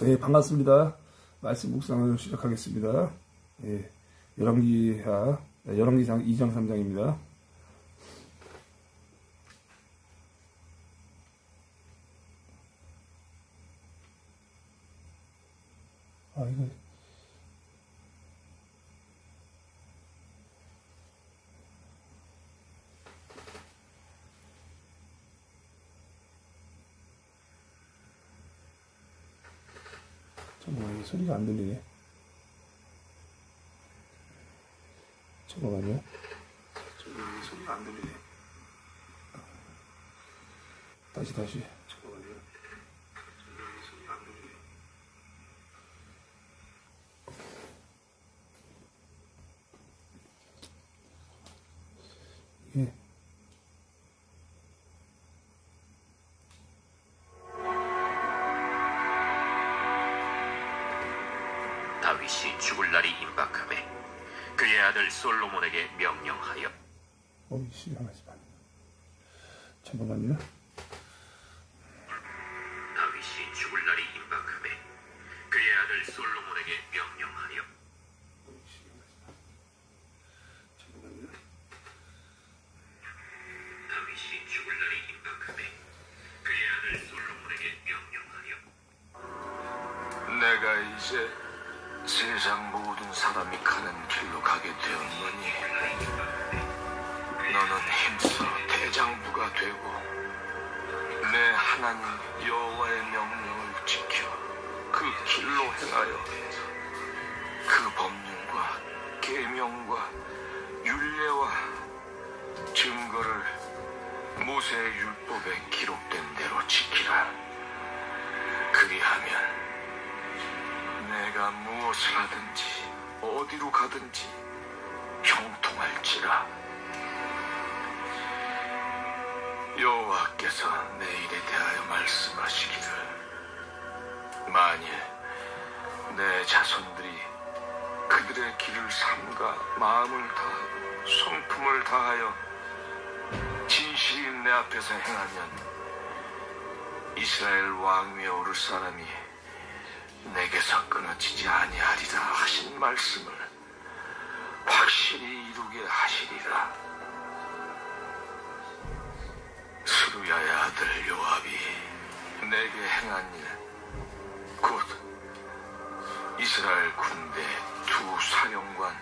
네, 반갑습니다. 말씀 묵상을 시작하겠습니다. 예, 열왕기상 2장 3장입니다. 이거 소리가 안 들리네. 잠깐만요. 소리가 안 들리네. 다시. 잠깐만요. 소리가 안 들리네. 이게 다윗이 죽을 날이 임박하매 그의 아들 솔로몬에게 명령하여 잠깐만요. 다윗이 죽을 날이 임박하매 그의 아들 솔로몬에게 명령하여 다윗이 죽을 날이 임박하매 그의 아들 솔로몬에게 명령하여 내가 이제 세상 모든 사람이 가는 길로 가게 되었느니 너는 힘써 대장부가 되고 내 하나님 여호와의 명령을 지켜 그 길로 행하여 그 법률과 계명과 율례와 증거를 모세의 율법에 기록된 대로 지키라. 그리하면 내가 무엇을 하든지 어디로 가든지 형통할지라. 여호와께서 내 일에 대하여 말씀하시기를 만일 내 자손들이 그들의 길을 삼가 마음을 다하고 성품을 다하여 진실이 내 앞에서 행하면 이스라엘 왕 위에 오를 사람이 내게서 끊어지지 아니하리라 하신 말씀을 확실히 이루게 하시리라. 스루야의 아들 요압이 내게 행한 일 곧 이스라엘 군대 두 사령관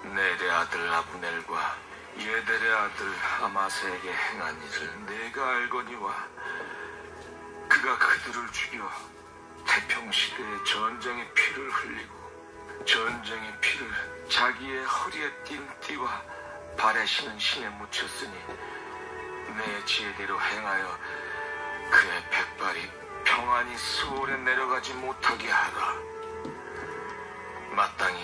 넬의 아들 아브넬과 예델의 아들 아마스에게 행한 일을 내가 알거니와 그가 그들을 죽여 태평시대에 전쟁의 피를 흘리고 전쟁의 피를 자기의 허리에 띤 띠와 발에 신은 신에 묻혔으니 내 지혜대로 행하여 그의 백발이 평안히 수월에 내려가지 못하게 하라. 마땅히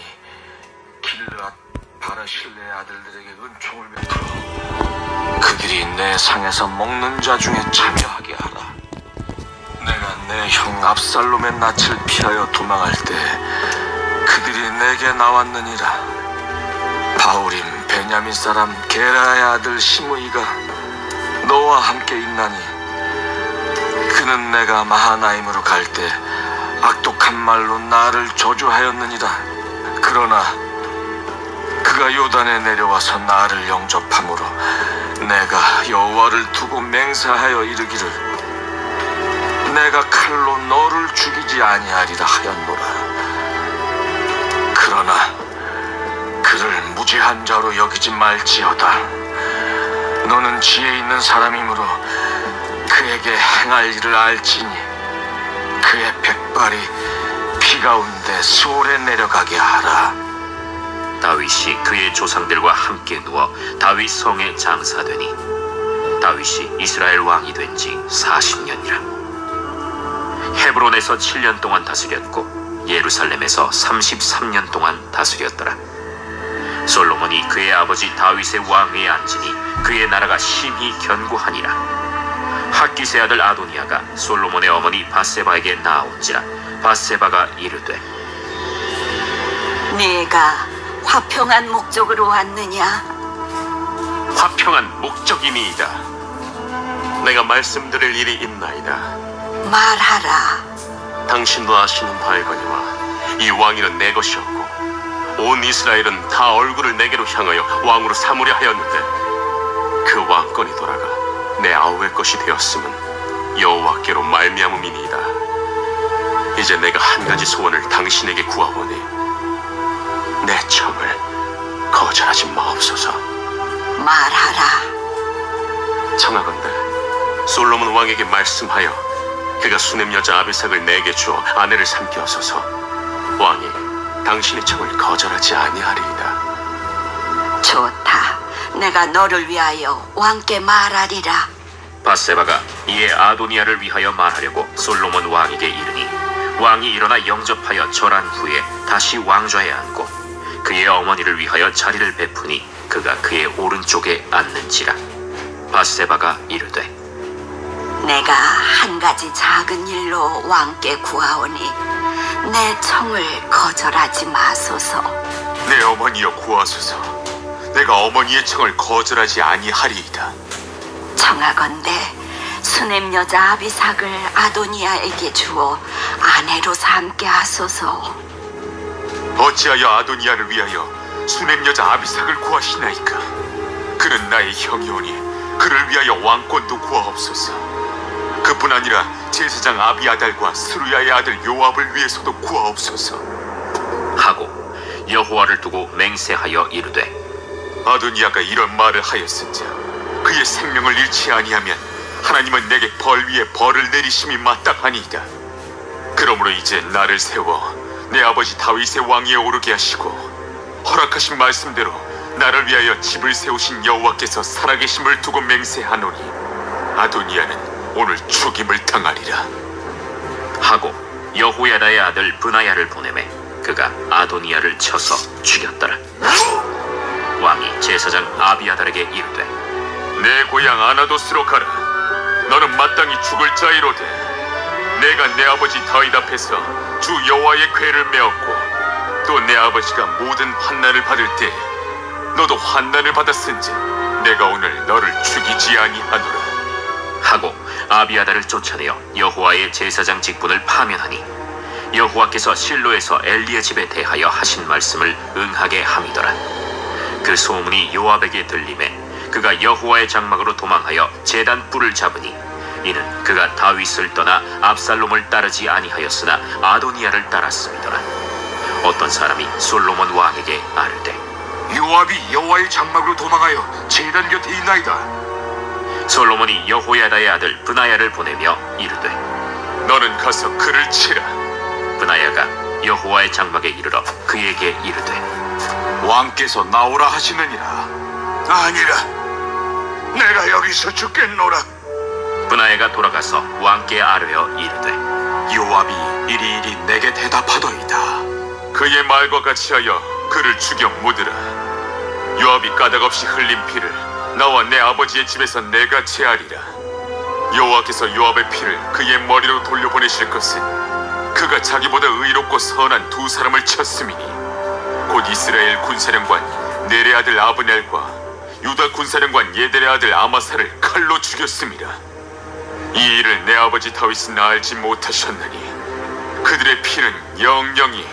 길르앗 바르실레의 아들들에게 은총을 베풀어 그들이 내 상에서 먹는 자 중에 참여하게 하라. 내가 내 형 압살롬의 낯을 피하여 도망할 때 그들이 내게 나왔느니라. 바울임 베냐민 사람 게라의 아들 시므이가 너와 함께 있나니 그는 내가 마하나임으로 갈 때 악독한 말로 나를 저주하였느니라. 그러나 그가 요단에 내려와서 나를 영접함으로 내가 여호와를 두고 맹세하여 이르기를 내가 칼로 너를 죽이지 아니하리라 하였노라. 그러나 그를 무죄한 자로 여기지 말지어다. 너는 지혜 있는 사람이므로 그에게 행할 일을 알지니 그의 백발이 피 가운데 수월에 내려가게 하라. 다윗이 그의 조상들과 함께 누워 다윗 성에 장사되니 다윗이 이스라엘 왕이 된 지 40년이라. 헤브론에서 7년 동안 다스렸고 예루살렘에서 33년 동안 다스렸더라. 솔로몬이 그의 아버지 다윗의 왕위에 앉으니 그의 나라가 심히 견고하니라. 핫기스의 아들 아도니아가 솔로몬의 어머니 밧세바에게 나아온지라. 밧세바가 이르되 네가 화평한 목적으로 왔느냐? 화평한 목적이니이다. 내가 말씀드릴 일이 있나이다. 말하라. 당신도 아시는 바이거니와 이 왕위는 내 것이었고 온 이스라엘은 다 얼굴을 내게로 향하여 왕으로 삼으려 하였는데 그 왕권이 돌아가 내 아우의 것이 되었음은 여호와께로 말미암음이니이다. 이제 내가 한 가지 소원을 당신에게 구하오니 내 청을 거절하지 마옵소서. 말하라. 청하건대 솔로몬 왕에게 말씀하여 그가 수냄 여자 아비삭을 내게 주어 아내를 삼게 하소서. 왕이 당신의 청을 거절하지 아니하리이다. 좋다. 내가 너를 위하여 왕께 말하리라. 밧세바가 이에 아도니아를 위하여 말하려고 솔로몬 왕에게 이르니 왕이 일어나 영접하여 절한 후에 다시 왕좌에 앉고 그의 어머니를 위하여 자리를 베푸니 그가 그의 오른쪽에 앉는지라. 밧세바가 이르되 내가 한 가지 작은 일로 왕께 구하오니 내 청을 거절하지 마소서. 내 어머니여 구하소서. 내가 어머니의 청을 거절하지 아니하리이다. 청하건대 수냄 여자 아비삭을 아도니아에게 주어 아내로 삼게 하소서. 어찌하여 아도니아를 위하여 수냄 여자 아비삭을 구하시나이까? 그는 나의 형이오니 그를 위하여 왕권도 구하옵소서. 그뿐 아니라 제사장 아비아달과 스루야의 아들 요압을 위해서도 구하옵소서. 하고 여호와를 두고 맹세하여 이르되 아도니아가 이런 말을 하였은즉 그의 생명을 잃지 아니하면 하나님은 내게 벌 위에 벌을 내리심이 마땅하니이다. 그러므로 이제 나를 세워 내 아버지 다윗의 왕위에 오르게 하시고 허락하신 말씀대로 나를 위하여 집을 세우신 여호와께서 살아계심을 두고 맹세하노니 아도니아는 오늘 죽임을 당하리라. 하고 여호야다의 아들 브나야를 보내매 그가 아도니아를 쳐서 죽였더라. 왕이 제사장 아비아달에게 이르되 내 고향 아나도스로 가라. 너는 마땅히 죽을 자이로되 내가 내 아버지 다윗 앞에서 주 여호와의 궤를 메었고 또 내 아버지가 모든 환난을 받을 때 너도 환난을 받았은지 내가 오늘 너를 죽이지 아니하노라. 하고 아비아달을 쫓아내어 여호와의 제사장 직분을 파면하니 여호와께서 실로에서 엘리의 집에 대하여 하신 말씀을 응하게 함이더라. 그 소문이 요압에게 들림에 그가 여호와의 장막으로 도망하여 제단 뿔을 잡으니 이는 그가 다윗을 떠나 압살롬을 따르지 아니하였으나 아도니아를 따랐음이더라. 어떤 사람이 솔로몬 왕에게 아뢰되 요압이 여호와의 장막으로 도망하여 제단 곁에 있나이다. 솔로몬이 여호야다의 아들 브나야를 보내며 이르되 너는 가서 그를 치라. 브나야가 여호와의 장막에 이르러 그에게 이르되 왕께서 나오라 하시느니라. 아니라 내가 여기서 죽겠노라. 브나야가 돌아가서 왕께 아뢰어 이르되 요압이 이리이리 내게 대답하더이다. 그의 말과 같이 하여 그를 죽여 묻으라. 요압이 까닭없이 흘린 피를 나와 내 아버지의 집에서 내가 제하리라. 여호와께서 요압의 피를 그의 머리로 돌려보내실 것은 그가 자기보다 의롭고 선한 두 사람을 쳤음이니 곧 이스라엘 군사령관 넬의 아들 아브넬과 유다 군사령관 예델의 아들 아마사를 칼로 죽였음이라. 이 일을 내 아버지 다윗은 알지 못하셨느니 그들의 피는 영영이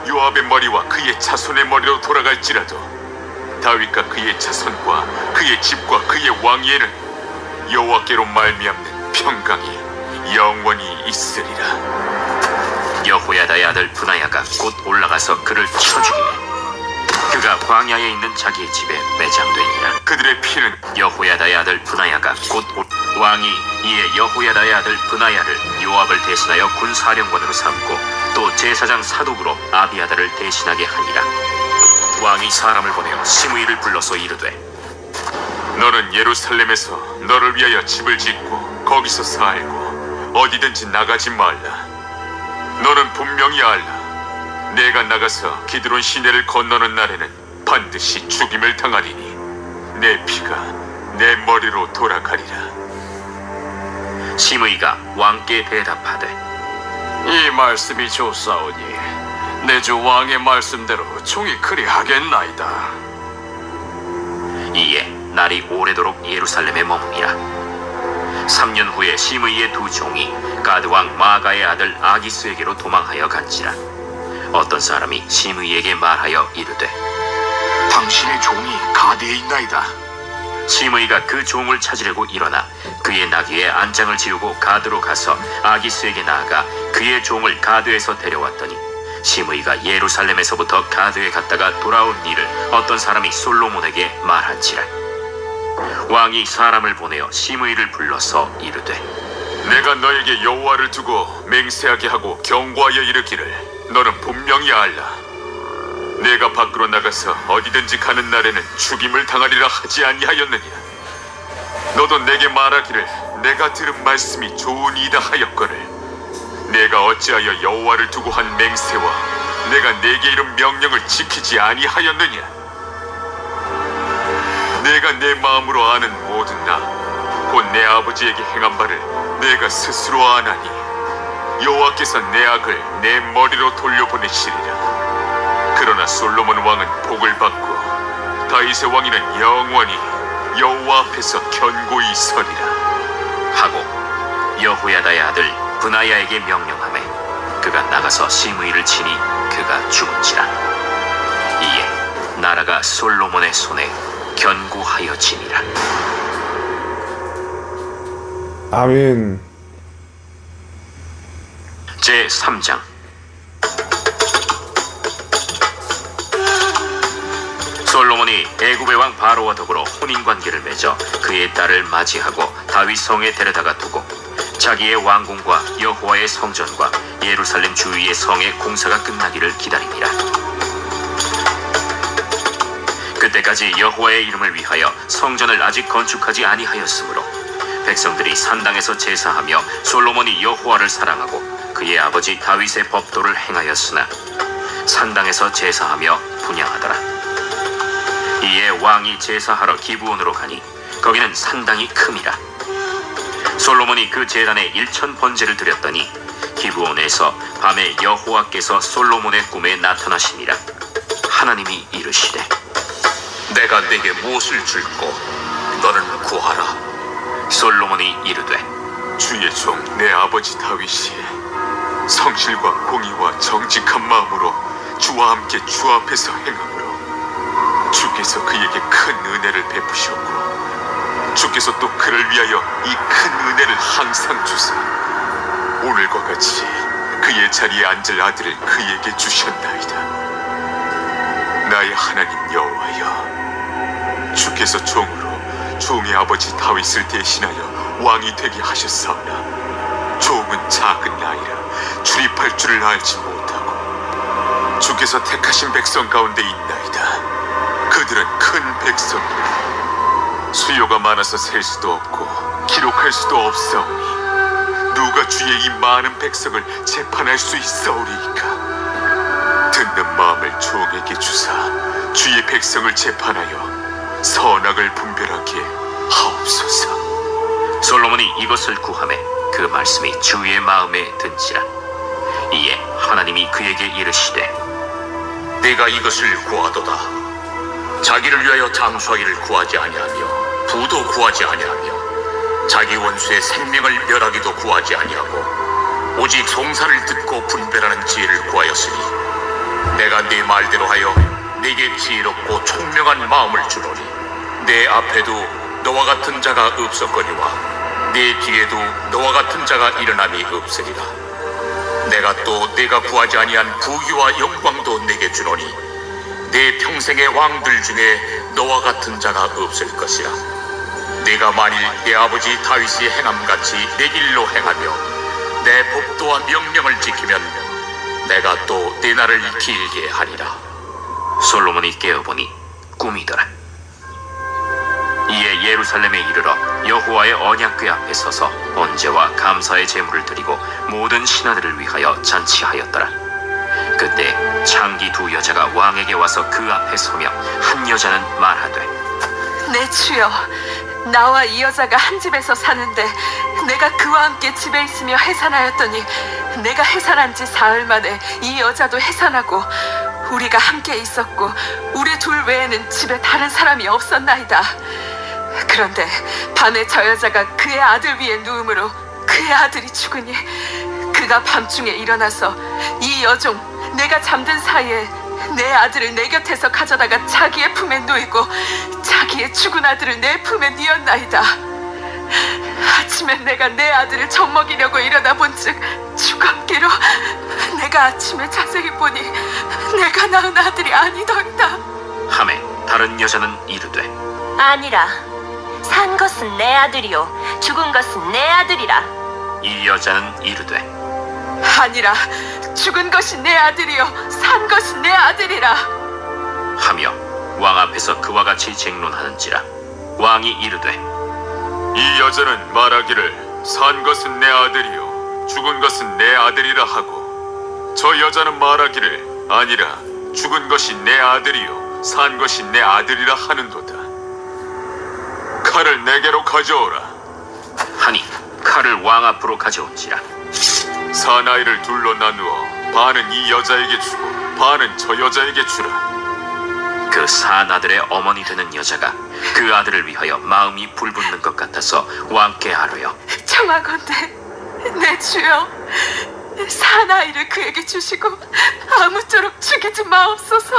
요압의 머리와 그의 자손의 머리로 돌아갈지라도 다윗과 그의 자손과 그의 집과 그의 왕위에는 여호와께로 말미암는 평강이 영원히 있으리라. 여호야다의 아들 브나야가 곧 올라가서 그를 쳐 죽이매 그가 광야에 있는 자기의 집에 매장되니라. 그들의 피는 여호야다의 아들 브나야가 곧 왕이 이에 여호야다의 아들 브나야를 요압을 대신하여 군사령관으로 삼고 또 제사장 사독으로 아비아달을 대신하게 하니라. 왕이 사람을 보내어 시므이를 불러서 이르되 너는 예루살렘에서 너를 위하여 집을 짓고 거기서 살고 어디든지 나가지 말라. 너는 분명히 알라. 내가 나가서 기드론 시내를 건너는 날에는 반드시 죽임을 당하리니 내 피가 내 머리로 돌아가리라. 시므이가 왕께 대답하되 이 말씀이 좋사오니 내 주 왕의 말씀대로 종이 그리 하겠나이다. 이에 날이 오래도록 예루살렘에 머무니라. 3년 후에 시므이의 두 종이 가드 왕 마가의 아들 아기스에게로 도망하여 간지라. 어떤 사람이 시므이에게 말하여 이르되 당신의 종이 가드에 있나이다. 시므이가 그 종을 찾으려고 일어나 그의 나귀에 안장을 지우고 가드로 가서 아기스에게 나아가 그의 종을 가드에서 데려왔더니 시므이가 예루살렘에서부터 가드에 갔다가 돌아온 일을 어떤 사람이 솔로몬에게 말한지라. 왕이 사람을 보내어 시므이를 불러서 이르되 내가 너에게 여호와를 두고 맹세하게 하고 경고하여 이르기를 너는 분명히 알라. 내가 밖으로 나가서 어디든지 가는 날에는 죽임을 당하리라 하지 아니하였느냐. 너도 내게 말하기를 내가 들은 말씀이 좋으니이다 하였거늘 내가 어찌하여 여호와를 두고 한 맹세와 내가 내게 이른 명령을 지키지 아니하였느냐. 내가 내 마음으로 아는 모든 나 곧 내 아버지에게 행한 바를 내가 스스로 아나니 여호와께서 내 악을 내 머리로 돌려보내시리라. 그러나 솔로몬 왕은 복을 받고 다윗의 왕위는 영원히 여호와 앞에서 견고히 서리라 하고 여호야다의 아들 브나야에게 명령하매 그가 나가서 시므이를 치니 그가 죽은지라. 이에 나라가 솔로몬의 손에 견고하여지니라. 아멘. 제3장. 솔로몬이 애굽의 왕 바로와 더불어 혼인관계를 맺어 그의 딸을 맞이하고 다윗 성에 데려다가 두고 자기의 왕궁과 여호와의 성전과 예루살렘 주위의 성의 공사가 끝나기를 기다립니다. 그때까지 여호와의 이름을 위하여 성전을 아직 건축하지 아니하였으므로 백성들이 산당에서 제사하며 솔로몬이 여호와를 사랑하고 그의 아버지 다윗의 법도를 행하였으나 산당에서 제사하며 분향하더라. 이에 왕이 제사하러 기브온으로 가니 거기는 산당이 큼이라. 솔로몬이 그 제단에 1000번제를 드렸더니 기브온에서 밤에 여호와께서 솔로몬의 꿈에 나타나시니라. 하나님이 이르시되 내가 네게 무엇을 줄꼬 너는 구하라. 솔로몬이 이르되 주의 종 내 아버지 다윗이 성실과 공의와 정직한 마음으로 주와 함께 주 앞에서 행함으로 주께서 그에게 큰 은혜를 베푸셨고 주께서 또 그를 위하여 이 큰 은혜를 항상 주사 오늘과 같이 그의 자리에 앉을 아들을 그에게 주셨나이다. 나의 하나님 여호와여, 주께서 종으로 종의 아버지 다윗을 대신하여 왕이 되게 하셨사오나 종은 작은 나이라 출입할 줄을 알지 못하고 주께서 택하신 백성 가운데 있나이다. 그들은 큰 백성이라 수요가 많아서 셀 수도 없고 기록할 수도 없사오니 누가 주의 이 많은 백성을 재판할 수 있사오리이까. 듣는 마음을 종에게 주사 주의 백성을 재판하여 선악을 분별하게 하옵소서. 솔로몬이 이것을 구하매 그 말씀이 주의 마음에 든지라. 이에 하나님이 그에게 이르시되 내가 이것을 구하도다. 자기를 위하여 장수하기를 구하지 아니하며 부도 구하지 아니하며 자기 원수의 생명을 멸하기도 구하지 아니하고 오직 송사를 듣고 분별하는 지혜를 구하였으니 내가 네 말대로 하여 네게 지혜롭고 총명한 마음을 주노니 내 앞에도 너와 같은 자가 없었거니와 내 뒤에도 너와 같은 자가 일어남이 없으리라. 내가 또 네가 구하지 아니한 부귀와 영광도 내게 주노니 내 평생의 왕들 중에 너와 같은 자가 없을 것이라. 네가 만일 내 아버지 다윗이 행함같이 내 길로 행하며 내 법도와 명령을 지키면 내가 또 네 날을 길게 하리라. 솔로몬이 깨어보니 꿈이더라. 이에 예루살렘에 이르러 여호와의 언약궤 앞에 서서 번제와 감사의 제물을 드리고 모든 신하들을 위하여 잔치하였더라. 그때 창기 두 여자가 왕에게 와서 그 앞에 서며 한 여자는 말하되 내 주여, 나와 이 여자가 한 집에서 사는데 내가 그와 함께 집에 있으며 해산하였더니 내가 해산한 지 사흘 만에 이 여자도 해산하고 우리가 함께 있었고 우리 둘 외에는 집에 다른 사람이 없었나이다. 그런데 밤에 저 여자가 그의 아들 위에 누움으로 그의 아들이 죽으니 그가 밤중에 일어나서 이 여종 내가 잠든 사이에 내 아들을 내 곁에서 가져다가 자기의 품에 누이고 자기의 죽은 아들을 내 품에 뉘었나이다. 아침에 내가 내 아들을 젖먹이려고 일어나 본즉 죽었기로 내가 아침에 자세히 보니 내가 낳은 아들이 아니더이다. 하매 다른 여자는 이르되 아니라 산 것은 내 아들이요 죽은 것은 내 아들이라. 이 여자는 이르되 아니라 죽은 것이 내 아들이요 산 것이 내 아들이라 하며 왕 앞에서 그와 같이 쟁론하는지라. 왕이 이르되 이 여자는 말하기를 산 것은 내 아들이요 죽은 것은 내 아들이라 하고 저 여자는 말하기를 아니라 죽은 것이 내 아들이요 산 것이 내 아들이라 하는도다. 칼을 내게로 가져오라. 하니 칼을 왕 앞으로 가져온지라. 사나이를 둘로 나누어 반은 이 여자에게 주고 반은 저 여자에게 주라. 그 산 아들의 어머니 되는 여자가 그 아들을 위하여 마음이 불붙는 것 같아서 왕께 아뢰어 청하건대 내 주여 사나이를 그에게 주시고 아무쪼록 죽이지 마옵소서.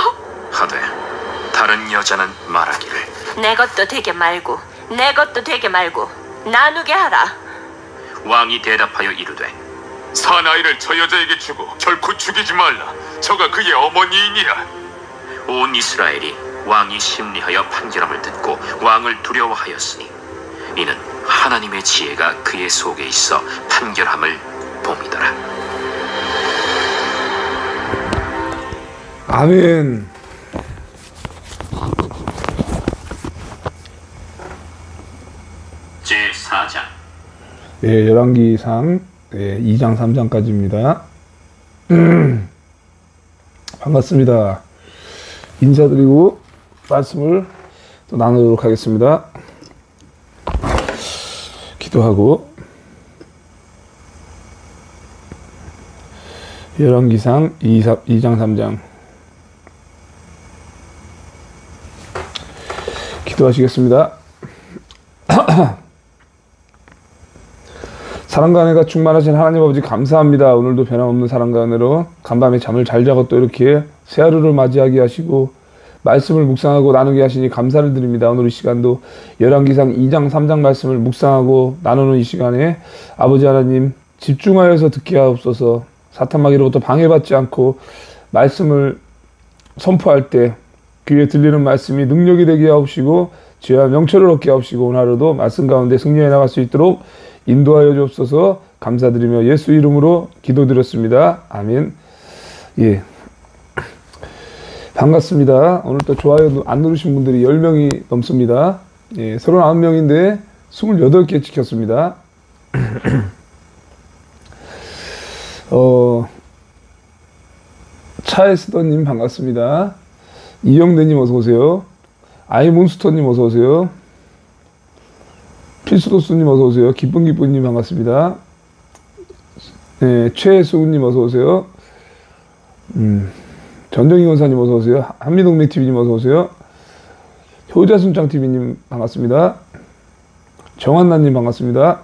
하되 다른 여자는 말하기를 내 것도 되게 말고 내 것도 되게 말고 나누게 하라. 왕이 대답하여 이르되 사나이를 저 여자에게 주고 결코 죽이지 말라. 저가 그의 어머니이니라. 온 이스라엘이 왕이 심리하여 판결함을 듣고 왕을 두려워하였으니 이는 하나님의 지혜가 그의 속에 있어 판결함을 봄이더라. 아멘. 제4장. 예, 열왕기상 2장 3장까지입니다. 반갑습니다. 인사드리고 말씀을 또 나누도록 하겠습니다. 기도하고 열왕기상 2장 3장 기도하시겠습니다. 사랑과 은혜가 충만하신 하나님 아버지 감사합니다. 오늘도 변함없는 사랑과 은혜로 간밤에 잠을 잘 자고 또 이렇게 새 하루를 맞이하게 하시고 말씀을 묵상하고 나누게 하시니 감사를 드립니다. 오늘 이 시간도 열왕기상 2장 3장 말씀을 묵상하고 나누는 이 시간에 아버지 하나님 집중하여서 듣게 하옵소서. 사탄마귀로부터 방해받지 않고 말씀을 선포할 때 귀에 들리는 말씀이 능력이 되게 하옵시고 죄와 명철을 얻게 하옵시고 오늘 하루도 말씀 가운데 승리해 나갈 수 있도록 인도하여 주옵소서. 감사드리며 예수 이름으로 기도드렸습니다. 아멘. 예. 반갑습니다. 오늘 또 좋아요 안 누르신 분들이 10명이 넘습니다. 예, 39명인데 28개 찍혔습니다. 차에스더님 반갑습니다. 이영대님 어서오세요. 아이몬스터님 어서오세요. 필수도수님 어서오세요. 기쁜기쁜님 반갑습니다. 네, 최수우님 어서오세요. 전정희 원사님 어서오세요. 한미동맥TV님 어서오세요. 효자순장TV님 반갑습니다. 정한나님 반갑습니다.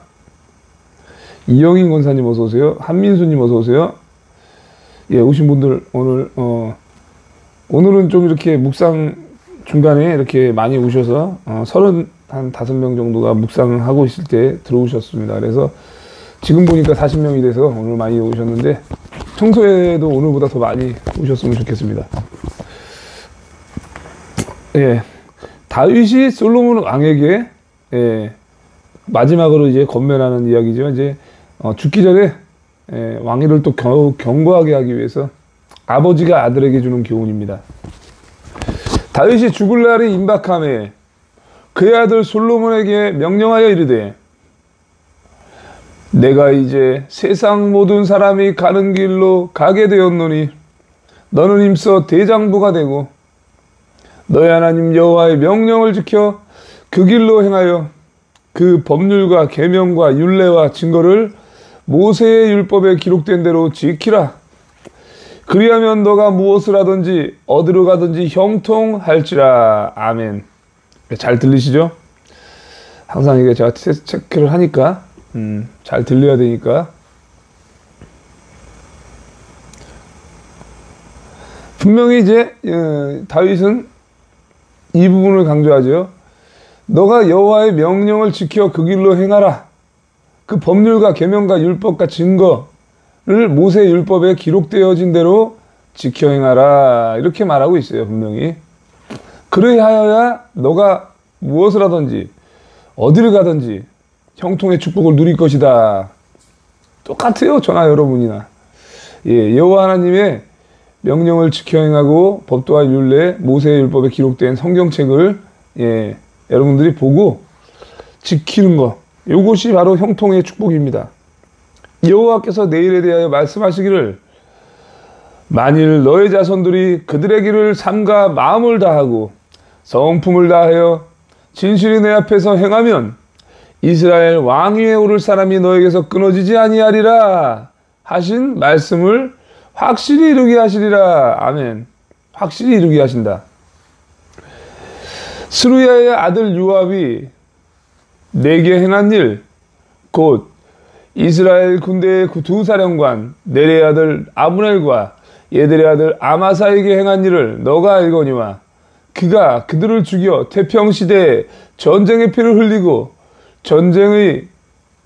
이영인 권사님 어서오세요. 한민수님 어서오세요. 예, 오신 분들 오늘은 좀 이렇게 묵상 중간에 이렇게 많이 오셔서 35명 정도가 묵상하고 있을 때 들어오셨습니다. 그래서 지금 보니까 40명이 돼서 오늘 많이 오셨는데 평소에도 오늘보다 더 많이 오셨으면 좋겠습니다. 예, 다윗이 솔로몬 왕에게 마지막으로 이제 건면하는 이야기죠. 이제 죽기 전에 왕위를 또 경고하게 하기 위해서 아버지가 아들에게 주는 교훈입니다. 다윗이 죽을 날이 임박함에 그의 아들 솔로몬에게 명령하여 이르되 내가 이제 세상 모든 사람이 가는 길로 가게 되었노니 너는 힘써 대장부가 되고 너의 하나님 여호와의 명령을 지켜 그 길로 행하여 그 법률과 계명과 율례와 증거를 모세의 율법에 기록된 대로 지키라. 그리하면 너가 무엇을 하든지 어디로 가든지 형통할지라. 아멘. 잘 들리시죠? 항상 이게 제가 체크를 하니까 잘 들려야 되니까. 분명히 이제 다윗은 이 부분을 강조하죠. 너가 여호와의 명령을 지켜 그 길로 행하라. 그 법률과 계명과 율법과 증거를 모세 율법에 기록되어진 대로 지켜 행하라. 이렇게 말하고 있어요. 분명히. 그래야 너가 무엇을 하든지 어디를 가든지 형통의 축복을 누릴 것이다. 똑같아요. 저나 여러분이나. 예, 여호와 하나님의 명령을 지켜 행하고 법도와 율례, 모세의 율법에 기록된 성경책을 여러분들이 보고 지키는 것, 이것이 바로 형통의 축복입니다. 여호와께서 내일에 대하여 말씀하시기를 만일 너의 자손들이 그들의 길을 삼가 마음을 다하고 성품을 다하여 진실이 내 앞에서 행하면 이스라엘 왕위에 오를 사람이 너에게서 끊어지지 아니하리라 하신 말씀을 확실히 이루게 하시리라. 아멘. 확실히 이루게 하신다. 스루야의 아들 요압이 내게 행한 일, 곧 이스라엘 군대의 두 사령관 네레의 아들 아브넬과 예델의 아들 아마사에게 행한 일을 너가 알거니와 그가 그들을 죽여 태평시대에 전쟁의 피를 흘리고 전쟁의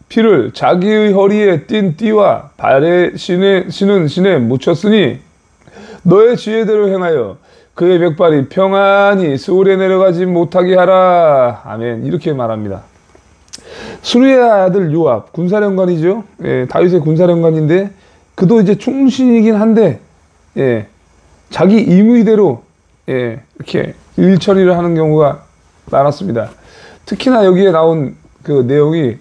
피를 자기의 허리에 띤 띠와 발에 신은 신에 묻혔으니 너의 지혜대로 행하여 그의 벽발이 평안히 스올에 내려가지 못하게 하라. 아멘. 이렇게 말합니다. 스루의 아들 요압 군사령관이죠. 예, 다윗의 군사령관인데 그도 이제 충신이긴 한데 자기 임의대로 이렇게 일 처리를 하는 경우가 많았습니다. 특히나 여기에 나온 그 내용이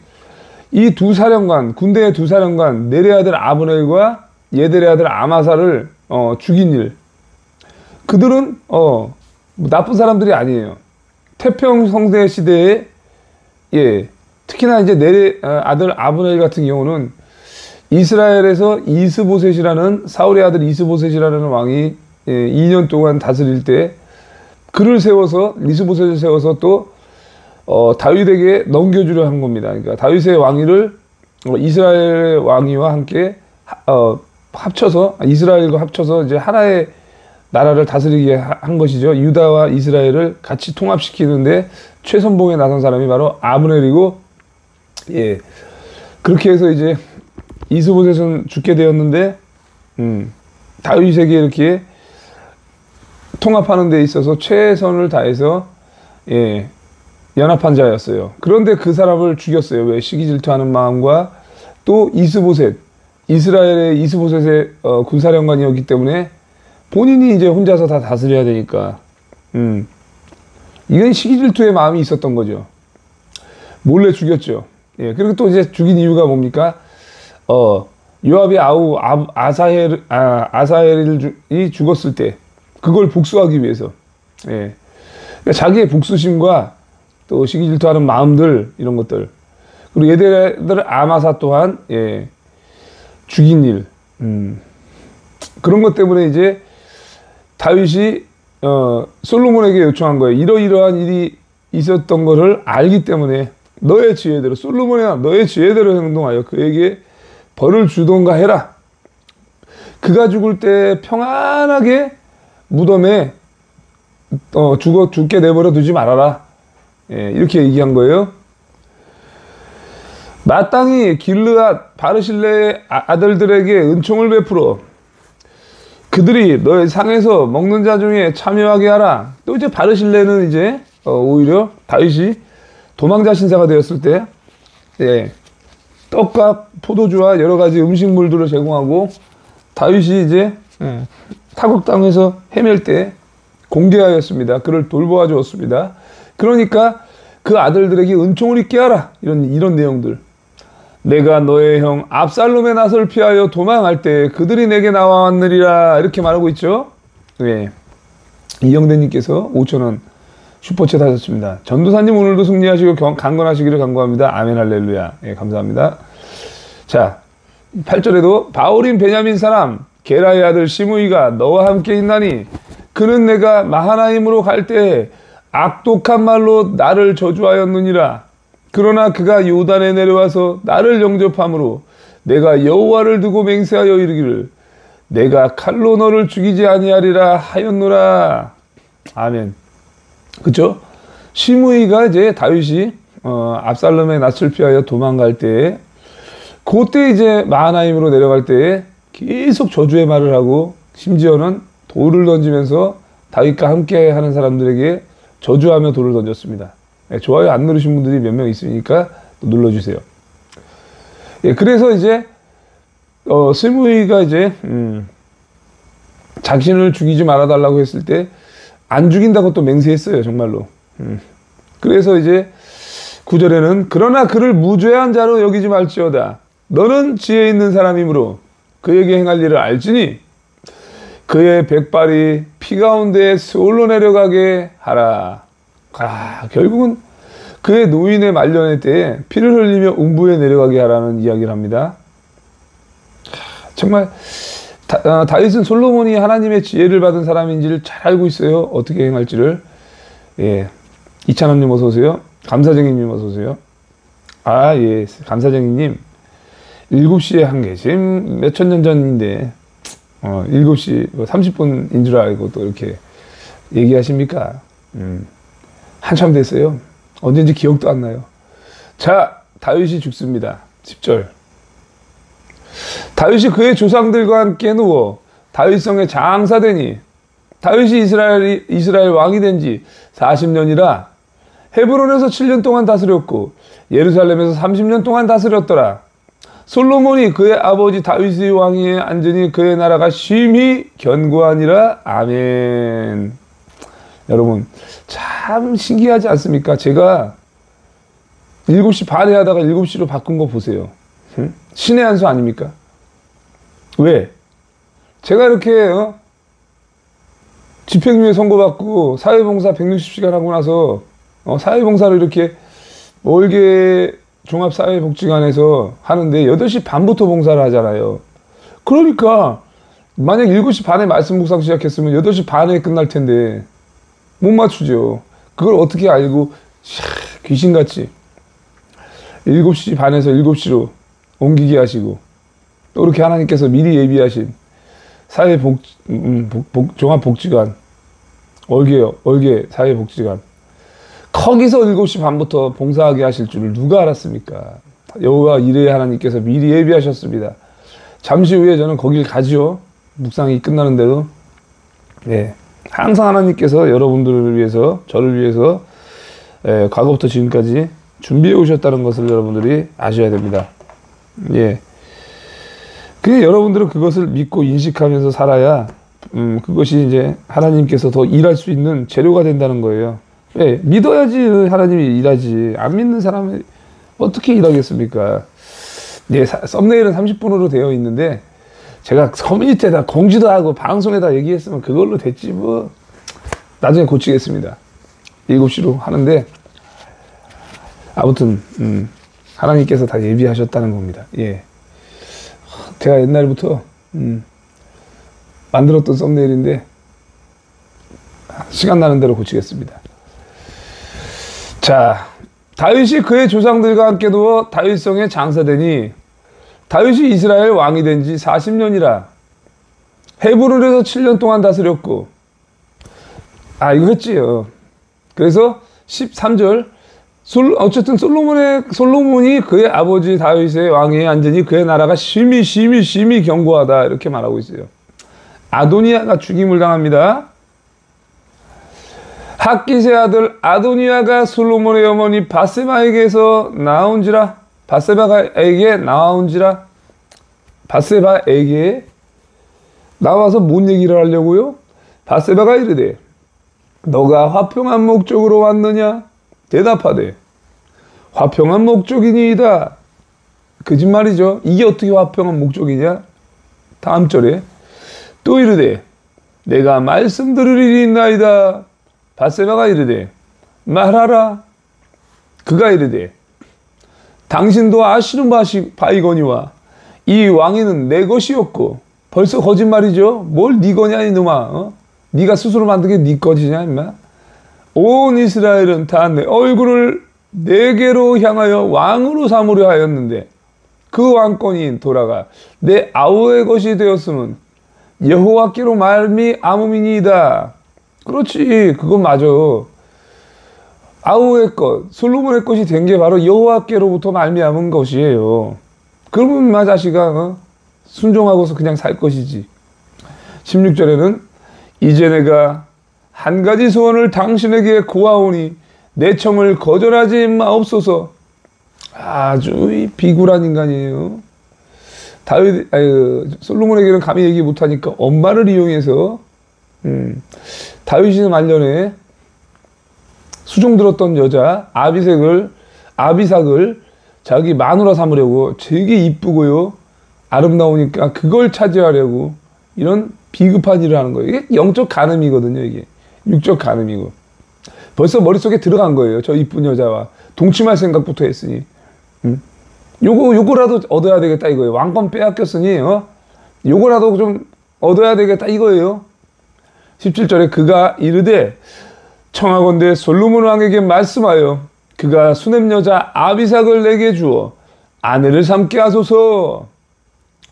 이 두 사령관, 군대의 두 사령관 네레의 아들 아브넬과 예델의 아들 아마사를 죽인 일. 그들은 나쁜 사람들이 아니에요. 태평성대 시대에 특히나 이제 네레 아들 아브넬 같은 경우는 이스라엘에서 이스보셋이라는 사울의 아들 이스보셋이라는 왕이 2년 동안 다스릴 때 그를 세워서 이스보셋을 세워서 또 다윗에게 넘겨주려 한 겁니다. 그러니까 다윗의 왕위를 이스라엘 왕위와 함께 합쳐서 이스라엘과 합쳐서 이제 하나의 나라를 다스리게 한 것이죠. 유다와 이스라엘을 같이 통합시키는데 최선봉에 나선 사람이 바로 아브넬이고 그렇게 해서 이제 이스보셋은 죽게 되었는데 다윗에게 이렇게 통합하는 데 있어서 최선을 다해서 연합한 자였어요. 그런데 그 사람을 죽였어요. 왜? 시기 질투하는 마음과 또 이스보셋, 이스라엘의 이스보셋의 군사령관이었기 때문에 본인이 이제 혼자서 다 다스려야 되니까 이건 시기 질투의 마음이 있었던 거죠. 몰래 죽였죠. 그리고 또 이제 죽인 이유가 뭡니까? 요압의 아우 아사헬이 죽었을 때 그걸 복수하기 위해서 그러니까 자기의 복수심과 또 시기 질투하는 마음들 이런 것들 그리고 예델의 아마사 또한 죽인 일 그런 것 때문에 이제 다윗이 솔로몬에게 요청한 거예요. 이러이러한 일이 있었던 것을 알기 때문에 너의 지혜대로 솔로몬이야 너의 지혜대로 행동하여 그에게 벌을 주던가 해라. 그가 죽을 때 평안하게 무덤에 죽게 내버려 두지 말아라. 이렇게 얘기한 거예요. 마땅히 길르앗 바르실레의 아들들에게 은총을 베풀어 그들이 너의 상에서 먹는 자 중에 참여하게 하라. 또 이제 바르실레는 이제 오히려 다윗이 도망자 신사가 되었을 때 떡과 포도주와 여러 가지 음식물들을 제공하고 다윗이 이제 타국 땅에서 헤맬 때 공개하였습니다. 그를 돌보아 주었습니다. 그러니까 그 아들들에게 은총을 입게 하라. 이런 내용들. 내가 너의 형 압살롬의 낯을 피하여 도망할 때 그들이 내게 나왔느리라. 이렇게 말하고 있죠. 이영대님께서 5,000원 슈퍼챗 하셨습니다. 전도사님 오늘도 승리하시고 강건하시기를 간구합니다. 아멘 할렐루야. 감사합니다. 자, 8절에도 바울인 베냐민 사람 게라의 아들 시므이가 너와 함께 있나니 그는 내가 마하나임으로 갈 때 악독한 말로 나를 저주하였느니라. 그러나 그가 요단에 내려와서 나를 영접함으로 내가 여호와를 두고 맹세하여 이르기를 내가 칼로 너를 죽이지 아니하리라 하였노라. 아멘. 그쵸? 시므이가 이제 다윗이 압살롬의 낯을 피하여 도망갈 때, 그때 이제 마하나임으로 내려갈 때 계속 저주의 말을 하고, 심지어는 돌을 던지면서 다윗과 함께 하는 사람들에게 저주하며 돌을 던졌습니다. 예, 좋아요 안 누르신 분들이 몇 명 있으니까 또 눌러주세요. 예, 그래서 이제 시므이가 이제 자신을 죽이지 말아달라고 했을 때 안 죽인다고 또 맹세했어요, 정말로. 그래서 이제 9절에는 그러나 그를 무죄한 자로 여기지 말지어다. 너는 지혜 있는 사람이므로 그에게 행할 일을 알지니 그의 백발이 피 가운데 스올로 내려가게 하라. 결국은 그의 노인의 말년의 때에 피를 흘리며 음부에 내려가게 하라는 이야기를 합니다. 정말 다윗은 솔로몬이 하나님의 지혜를 받은 사람인지를 잘 알고 있어요. 어떻게 행할지를. 예, 이찬원님 어서 오세요. 감사쟁이님 어서 오세요. 아, 예, 감사쟁이님 7시에 한 개. 지금 몇천 년 전인데 7시 30분인 줄 알고 또 이렇게 얘기하십니까? 한참 됐어요. 언젠지 기억도 안 나요. 자, 다윗이 죽습니다. 10절. 다윗이 그의 조상들과 함께 누워 다윗성에 장사되니 다윗이 이스라엘 왕이 된 지 40년이라 헤브론에서 7년 동안 다스렸고 예루살렘에서 30년 동안 다스렸더라. 솔로몬이 그의 아버지 다윗의 왕위에 앉으니 그의 나라가 심히 견고하니라. 아멘. 여러분 참 신기하지 않습니까? 제가 7시 반에 하다가 7시로 바꾼 거 보세요. 신의 한 수 아닙니까? 왜? 제가 이렇게 집행유예 선고받고 사회봉사 160시간 하고 나서 사회봉사를 이렇게 월계 종합사회복지관에서 하는데 8시 반부터 봉사를 하잖아요. 그러니까 만약 7시 반에 말씀 묵상 시작했으면 8시 반에 끝날 텐데 못 맞추죠. 그걸 어떻게 알고 귀신같이 7시 반에서 7시로 옮기게 하시고 또 이렇게 하나님께서 미리 예비하신 종합복지관 월계 사회복지관 거기서 7시 반부터 봉사하게 하실 줄을 누가 알았습니까? 여호와 이레 하나님께서 미리 예비하셨습니다. 잠시 후에 저는 거길 가지요. 묵상이 끝나는 대로. 네. 항상 하나님께서 여러분들을 위해서 저를 위해서 과거부터 지금까지 준비해 오셨다는 것을 여러분들이 아셔야 됩니다. 예. 그게 여러분들은 그것을 믿고 인식하면서 살아야 그것이 이제 하나님께서 더 일할 수 있는 재료가 된다는 거예요. 예, 믿어야지 하나님이 일하지. 안 믿는 사람이 어떻게 일하겠습니까? 예, 썸네일은 30분으로 되어 있는데 제가 커뮤니티에다 공지도 하고 방송에다 얘기했으면 그걸로 됐지 뭐. 나중에 고치겠습니다. 7시로 하는데 아무튼 하나님께서 다 예비하셨다는 겁니다. 예. 제가 옛날부터 만들었던 썸네일인데 시간 나는 대로 고치겠습니다. 자, 다윗이 그의 조상들과 함께 누워 다윗성에 장사되니 다윗이 이스라엘 왕이 된 지 40년이라 헤브론에서 7년 동안 다스렸고 이거 했지요. 그래서 13절 어쨌든 솔로몬이 그의 아버지 다윗의 왕위에 앉으니 그의 나라가 심히 견고하다 이렇게 말하고 있어요. 아도니아가 죽임을 당합니다. 핫깃의 아들 아도니아가 솔로몬의 어머니 바세바에게서 나온지라. 바세바에게 나와서 뭔 얘기를 하려고요? 바세바가 이르되 너가 화평한 목적으로 왔느냐? 대답하되 화평한 목적이니이다. 거짓말이죠. 이게 어떻게 화평한 목적이냐? 다음 절에 또 이르되 내가 말씀 들을 일이 있나이다. 바세바가 이르되 말하라. 그가 이르되 당신도 아시는 바이거니와 이 왕위는 내 것이었고. 벌써 거짓말이죠. 뭘 네 거냐 이놈아. 네가 스스로 만든 게 네 거지냐 임마. 온 이스라엘은 다 내 얼굴을 내게로 향하여 왕으로 삼으려 하였는데 그 왕권이 돌아가 내 아우의 것이 되었으면 여호와께로 말미암음이니이다. 그렇지, 그건 맞아. 아우의 것, 솔로몬의 것이 된 게 바로 여호와께로부터 말미암은 것이에요. 그러면 마 자식아, 순종하고서 그냥 살 것이지. 16절에는 이제 내가 한 가지 소원을 당신에게 구하오니 내 청을 거절하지 마옵소서. 아주 비굴한 인간이에요. 솔로몬에게는 감히 얘기 못하니까 엄마를 이용해서 다윗이 말년에 수종 들었던 여자 아비삭을 자기 마누라 삼으려고, 되게 이쁘고요 아름다우니까 그걸 차지하려고 이런 비급한 일을 하는 거예요. 이게 영적 간음이거든요. 이게 육적 간음이고 벌써 머릿속에 들어간 거예요. 저 이쁜 여자와 동침할 생각부터 했으니 요거라도 얻어야 되겠다 이거예요. 왕권 빼앗겼으니 요거라도 좀 얻어야 되겠다 이거예요. 17절에 그가 이르되 청하건대 솔로몬 왕에게 말씀하여 그가 수냄 여자 아비삭을 내게 주어 아내를 삼게 하소서.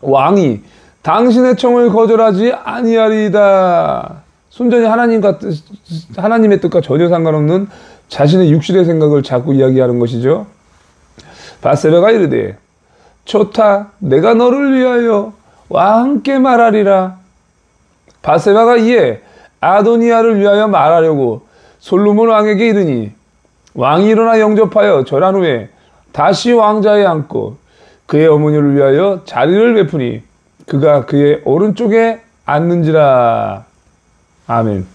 왕이 당신의 청을 거절하지 아니하리이다. 순전히 하나님의 뜻과 전혀 상관없는 자신의 육신의 생각을 자꾸 이야기하는 것이죠. 바세바가 이르되 좋다, 내가 너를 위하여 왕과 함께 말하리라. 바세바가 이에 아도니아를 위하여 말하려고 솔로몬 왕에게 이르니 왕이 일어나 영접하여 절한 후에 다시 왕자에 앉고 그의 어머니를 위하여 자리를 베푸니 그가 그의 오른쪽에 앉는지라. 아멘.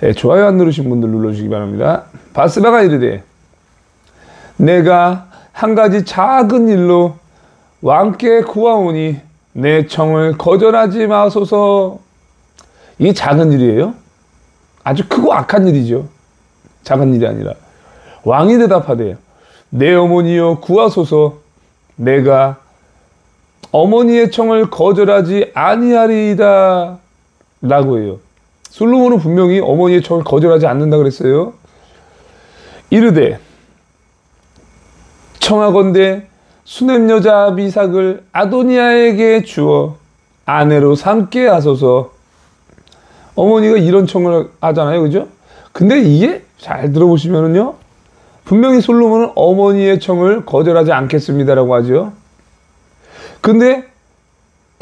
네, 좋아요 안 누르신 분들 눌러주시기 바랍니다. 바세바가 이르되 내가 한 가지 작은 일로 왕께 구하오니 내 청을 거절하지 마소서. 이게 작은 일이에요? 아주 크고 악한 일이죠. 작은 일이 아니라. 왕이 대답하되 내 어머니여 구하소서. 내가 어머니의 청을 거절하지 아니하리이다 라고 해요. 솔로몬은 분명히 어머니의 청을 거절하지 않는다 그랬어요. 이르되 청하건대 수냄 여자 아비삭을 아도니아에게 주어 아내로 삼게 하소서. 어머니가 이런 청을 하잖아요, 그죠? 근데 이게 잘 들어보시면은요, 분명히 솔로몬은 어머니의 청을 거절하지 않겠습니다라고 하죠. 근데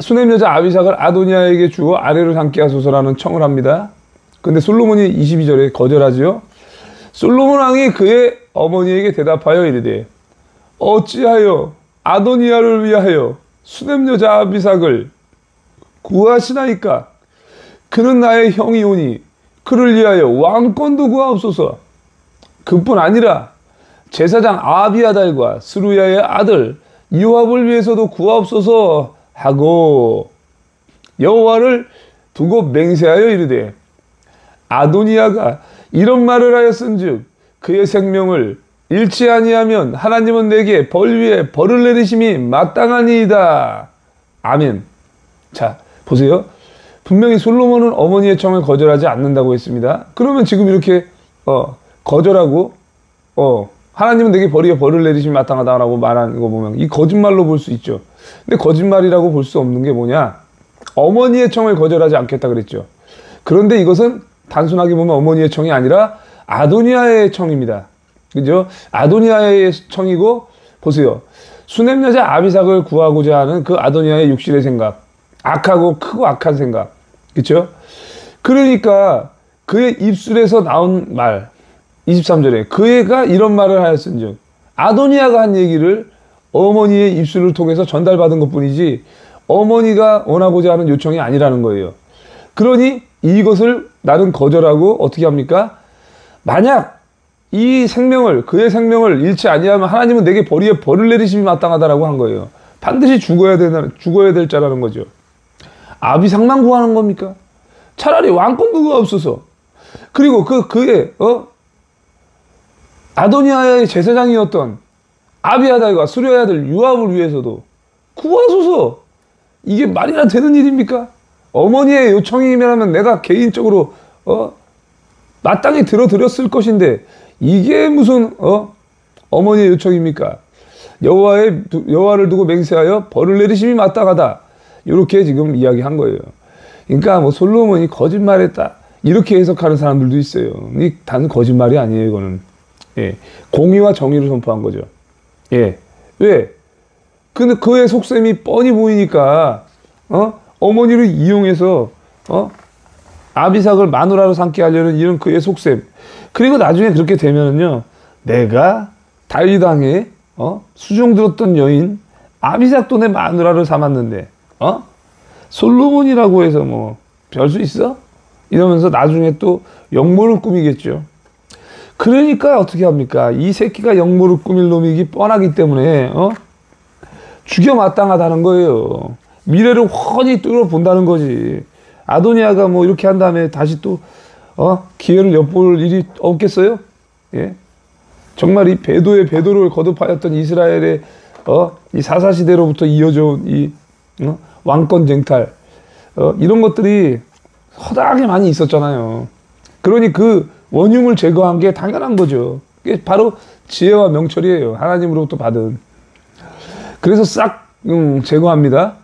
수냄 여자 아비삭을 아도니아에게 주어 아내로 삼게 하소서라는 청을 합니다. 근데 솔로몬이 22절에 거절하죠. 솔로몬 왕이 그의 어머니에게 대답하여 이르되 어찌하여 아도니아를 위하여 수냄 여자 아비삭을 구하시나이까? 그는 나의 형이오니 그를 위하여 왕권도 구하옵소서. 그뿐 아니라 제사장 아비아달과 스루야의 아들 요압을 위해서도 구하옵소서 하고 여호와를 두고 맹세하여 이르되 아도니아가 이런 말을 하였은즉 그의 생명을 잃지 아니하면 하나님은 내게 벌 위에 벌을 내리심이 마땅하니이다. 아멘. 자, 보세요. 분명히 솔로몬은 어머니의 청을 거절하지 않는다고 했습니다. 그러면 지금 이렇게 거절하고 하나님은 내게 벌 위에 벌을 내리심이 마땅하다라고 말하는 거 보면 이 거짓말로 볼 수 있죠. 근데 거짓말이라고 볼 수 없는 게 뭐냐? 어머니의 청을 거절하지 않겠다 그랬죠. 그런데 이것은 단순하게 보면 어머니의 청이 아니라 아도니아의 청입니다. 그죠? 아도니아의 청이고, 보세요. 수냄 여자 아비삭을 구하고자 하는 그 아도니아의 육신의 생각. 악하고 크고 악한 생각. 그쵸? 그러니까 그의 입술에서 나온 말. 23절에 그애가 이런 말을 하였은즉 아도니아가 한 얘기를 어머니의 입술을 통해서 전달받은 것 뿐이지 어머니가 원하고자 하는 요청이 아니라는 거예요. 그러니 이것을 나는 거절하고 어떻게 합니까? 만약 이 생명을, 그의 생명을 잃지 아니하면 하나님은 내게 벌 위에 벌을 내리심이 마땅하다라고 한 거예요. 반드시 죽어야 될 자라는 거죠. 아비삭만 구하는 겁니까? 차라리 왕권도 구하옵소서. 그리고 그의 아도니아의 제사장이었던 아비아달과 수르야의 아들 요압을 위해서도 구하소서. 이게 말이나 되는 일입니까? 어머니의 요청이면 내가 개인적으로 마땅히 들어드렸을 것인데 이게 무슨 어머니의 요청입니까? 여호와를 두고 맹세하여 벌을 내리심이 마땅하다. 이렇게 지금 이야기한 거예요. 그러니까 뭐 솔로몬이 거짓말했다. 이렇게 해석하는 사람들도 있어요. 이 단 거짓말이 아니에요, 이거는. 예. 공의와 정의를 선포한 거죠. 예. 왜? 근데 그의 속셈이 뻔히 보이니까, 어머니를 이용해서, 아비삭을 마누라로 삼게 하려는 이런 그의 속셈. 그리고 나중에 그렇게 되면은요, 내가 다윗 왕에, 수종 들었던 여인, 아비삭도 내 마누라를 삼았는데, 솔로몬이라고 해서 뭐, 별 수 있어? 이러면서 나중에 또 역모를 꾸미겠죠. 그러니까 어떻게 합니까? 이 새끼가 역모를 꾸밀 놈이기 뻔하기 때문에, 죽여 마땅하다는 거예요. 미래를 훤히 뚫어본다는 거지. 아도니아가 뭐 이렇게 한 다음에 다시 또, 기회를 엿볼 일이 없겠어요? 예? 정말 이 배도의 배도를 거듭하였던 이스라엘의, 이 사사시대로부터 이어져 온 이, 왕권 쟁탈, 이런 것들이 허다하게 많이 있었잖아요. 그러니 그 원흉을 제거한 게 당연한 거죠. 그게 바로 지혜와 명철이에요. 하나님으로부터 받은. 그래서 싹 제거합니다.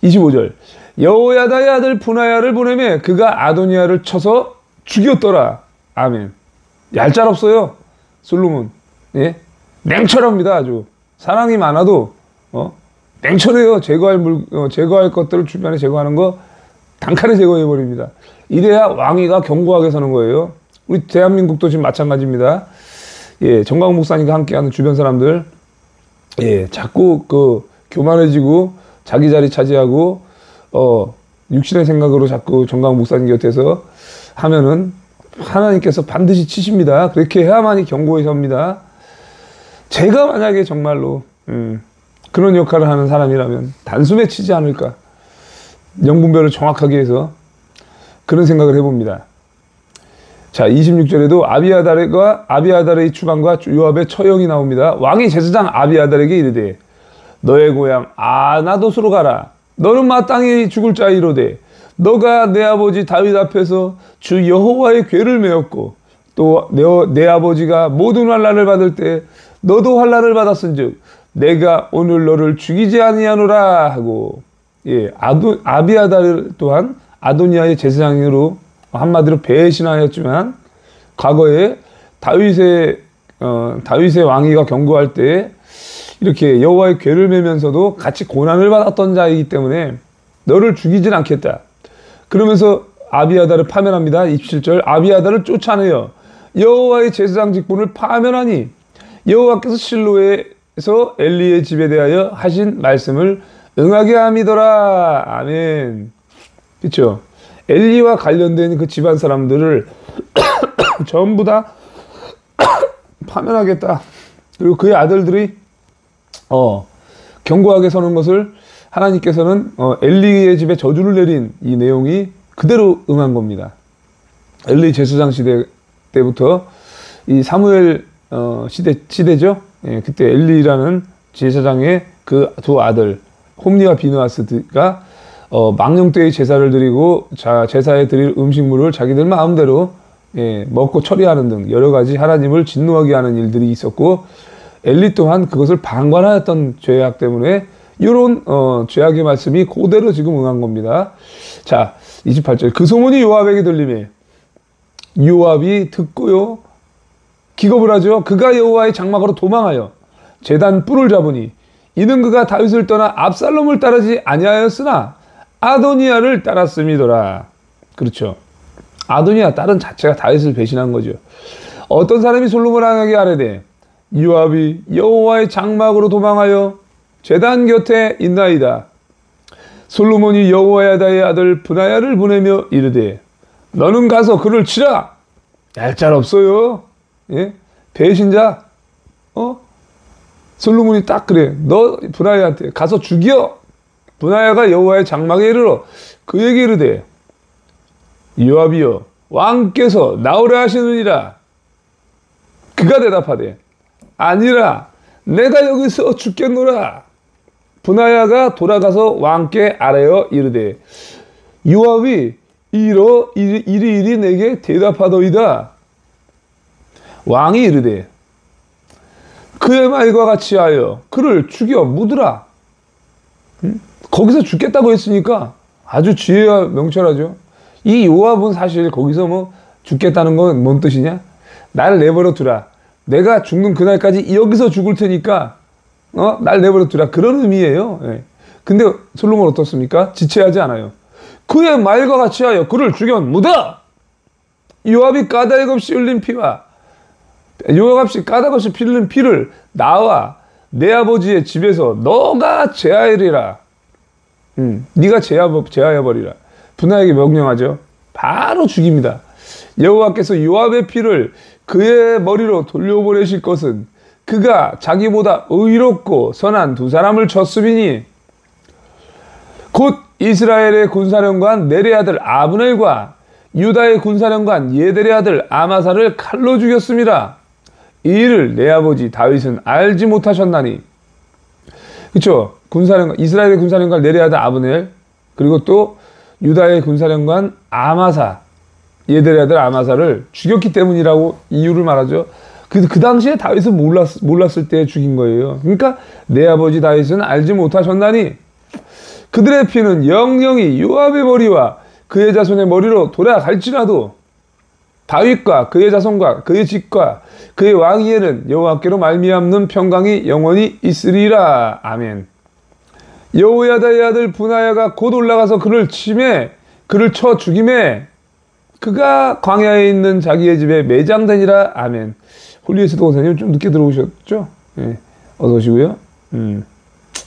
25절. 여호야다의 아들 분하야를 보내매 그가 아도니아를 쳐서 죽였더라. 아멘. 얄짤없어요. 솔로몬. 예? 냉철합니다. 아주. 사랑이 많아도 냉철해요. 제거할 것들을 주변에 제거하는 거 단칼에 제거해 버립니다. 이래야 왕위가 견고하게 서는 거예요. 우리 대한민국도 지금 마찬가지입니다. 예, 정광 목사님과 함께하는 주변 사람들, 예, 자꾸 교만해지고 자기 자리 차지하고 육신의 생각으로 자꾸 정광 목사님 곁에서 하면은 하나님께서 반드시 치십니다. 그렇게 해야만이 견고히 섭니다. 제가 만약에 정말로 그런 역할을 하는 사람이라면 단숨에 치지 않을까. 영분별을 정확하게 해서 그런 생각을 해봅니다. 자, 26절에도 아비아달의 추방과 요압의 처형이 나옵니다. 왕이 제사장 아비아달에게 이르되 너의 고향 아나돗으로 가라. 너는 마땅히 죽을 자이로되 너가 내 아버지 다윗 앞에서 주 여호와의 궤를 메었고 또 내 아버지가 모든 환난을 받을 때 너도 환난을 받았은즉 내가 오늘 너를 죽이지 아니하노라 하고, 예, 아비아달 또한 아도니아의 제사장으로 한마디로 배신하였지만 과거에 다윗의 왕위가 견고할 때 이렇게 여호와의 궤를 메면서도 같이 고난을 받았던 자이기 때문에 너를 죽이진 않겠다. 그러면서 아비아달을 파면합니다. 27절. 아비아달을 쫓아내어 여호와의 제사장 직분을 파면하니 여호와께서 실로에서 엘리의 집에 대하여 하신 말씀을 응하게 함이더라. 아멘. 그렇죠? 엘리와 관련된 그 집안 사람들을 전부 다 파면하겠다. 그리고 그의 아들들이 견고하게 서는 것을 하나님께서는 엘리의 집에 저주를 내린 이 내용이 그대로 응한 겁니다. 엘리 제사장 시대 때부터 이 사무엘 시대죠. 예, 그때 엘리라는 제사장의 그 두 아들 홈리와 비느하스가 망령되이 제사를 드리고 제사에 드릴 음식물을 자기들 마음대로, 예, 먹고 처리하는 등 여러 가지 하나님을 진노하게 하는 일들이 있었고, 엘리 또한 그것을 방관하였던 죄악 때문에 이런 죄악의 말씀이 그대로 지금 응한 겁니다. 자, 28절. 그 소문이 요압에게 들리매 요압이 듣고요 기겁을 하죠. 그가 여호와의 장막으로 도망하여 제단 뿔을 잡으니 이는 그가 다윗을 떠나 압살롬을 따르지 아니하였으나 아도니아를 따랐음이더라. 그렇죠. 아도니아 딸은 자체가 다윗을 배신한 거죠. 어떤 사람이 솔로몬에게 아뢰되 요압이 여호와의 장막으로 도망하여 제단 곁에 있나이다. 솔로몬이 여호야다의 아들 분하야를 보내며 이르되 너는 가서 그를 치라. 얄짤없어요. 예? 배신자. 솔로몬이 딱 그래. 너 분하야한테 가서 죽여. 분하야가 여호와의 장막에 이르러 그에게 이르되 요압이여 왕께서 나오라 하시느니라. 그가 대답하되 아니라 내가 여기서 죽겠노라. 분하야가 돌아가서 왕께 아뢰어 이르되 요압이 이리 내게 대답하더이다. 왕이 이르되 그의 말과 같이 하여 그를 죽여 묻으라. 거기서 죽겠다고 했으니까 아주 지혜가 명철하죠. 이 요압은 사실 거기서 뭐 죽겠다는 건 뭔 뜻이냐? 날 내버려 두라. 내가 죽는 그날까지 여기서 죽을 테니까 날 내버려 두라. 그런 의미예요. 예. 근데 솔로몬 어떻습니까? 지체하지 않아요. 그의 말과 같이 하여 그를 죽여 묻어. 요압이 까닭 없이 흘린 피와 요압이 까닭 없이 흘린 피를 나와 내 아버지의 집에서 너가 제하리라. 네가 제하여 버리라. 분하에게 명령하죠. 바로 죽입니다. 여호와께서 요압의 피를 그의 머리로 돌려보내실 것은 그가 자기보다 의롭고 선한 두 사람을 쳤음이니 곧 이스라엘의 군사령관 넬의 아들 아브넬과 유다의 군사령관 예델의 아들 아마사를 칼로 죽였습니다. 이 일을 내 아버지 다윗은 알지 못하셨나니. 그렇죠? 이스라엘의 군사령관 넬의 아들 아브넬, 그리고 또 유다의 군사령관 아마사, 예델의 아들 아마사를 죽였기 때문이라고 이유를 말하죠. 그 당시에 다윗은 몰랐을 때 죽인 거예요. 그러니까 내 아버지 다윗은 알지 못하셨나니 그들의 피는 영영이 요압의 머리와 그의 자손의 머리로 돌아갈지라도 다윗과 그의 자손과 그의 집과 그의 왕위에는 여호와께로 말미암는 평강이 영원히 있으리라. 아멘. 여호야다의 아들 분하야가 곧 올라가서 그를 쳐 죽임에 그가 광야에 있는 자기의 집에 매장되니라. 아멘. 홀리에스 동생님 좀 늦게 들어오셨죠? 예. 어서 오시고요.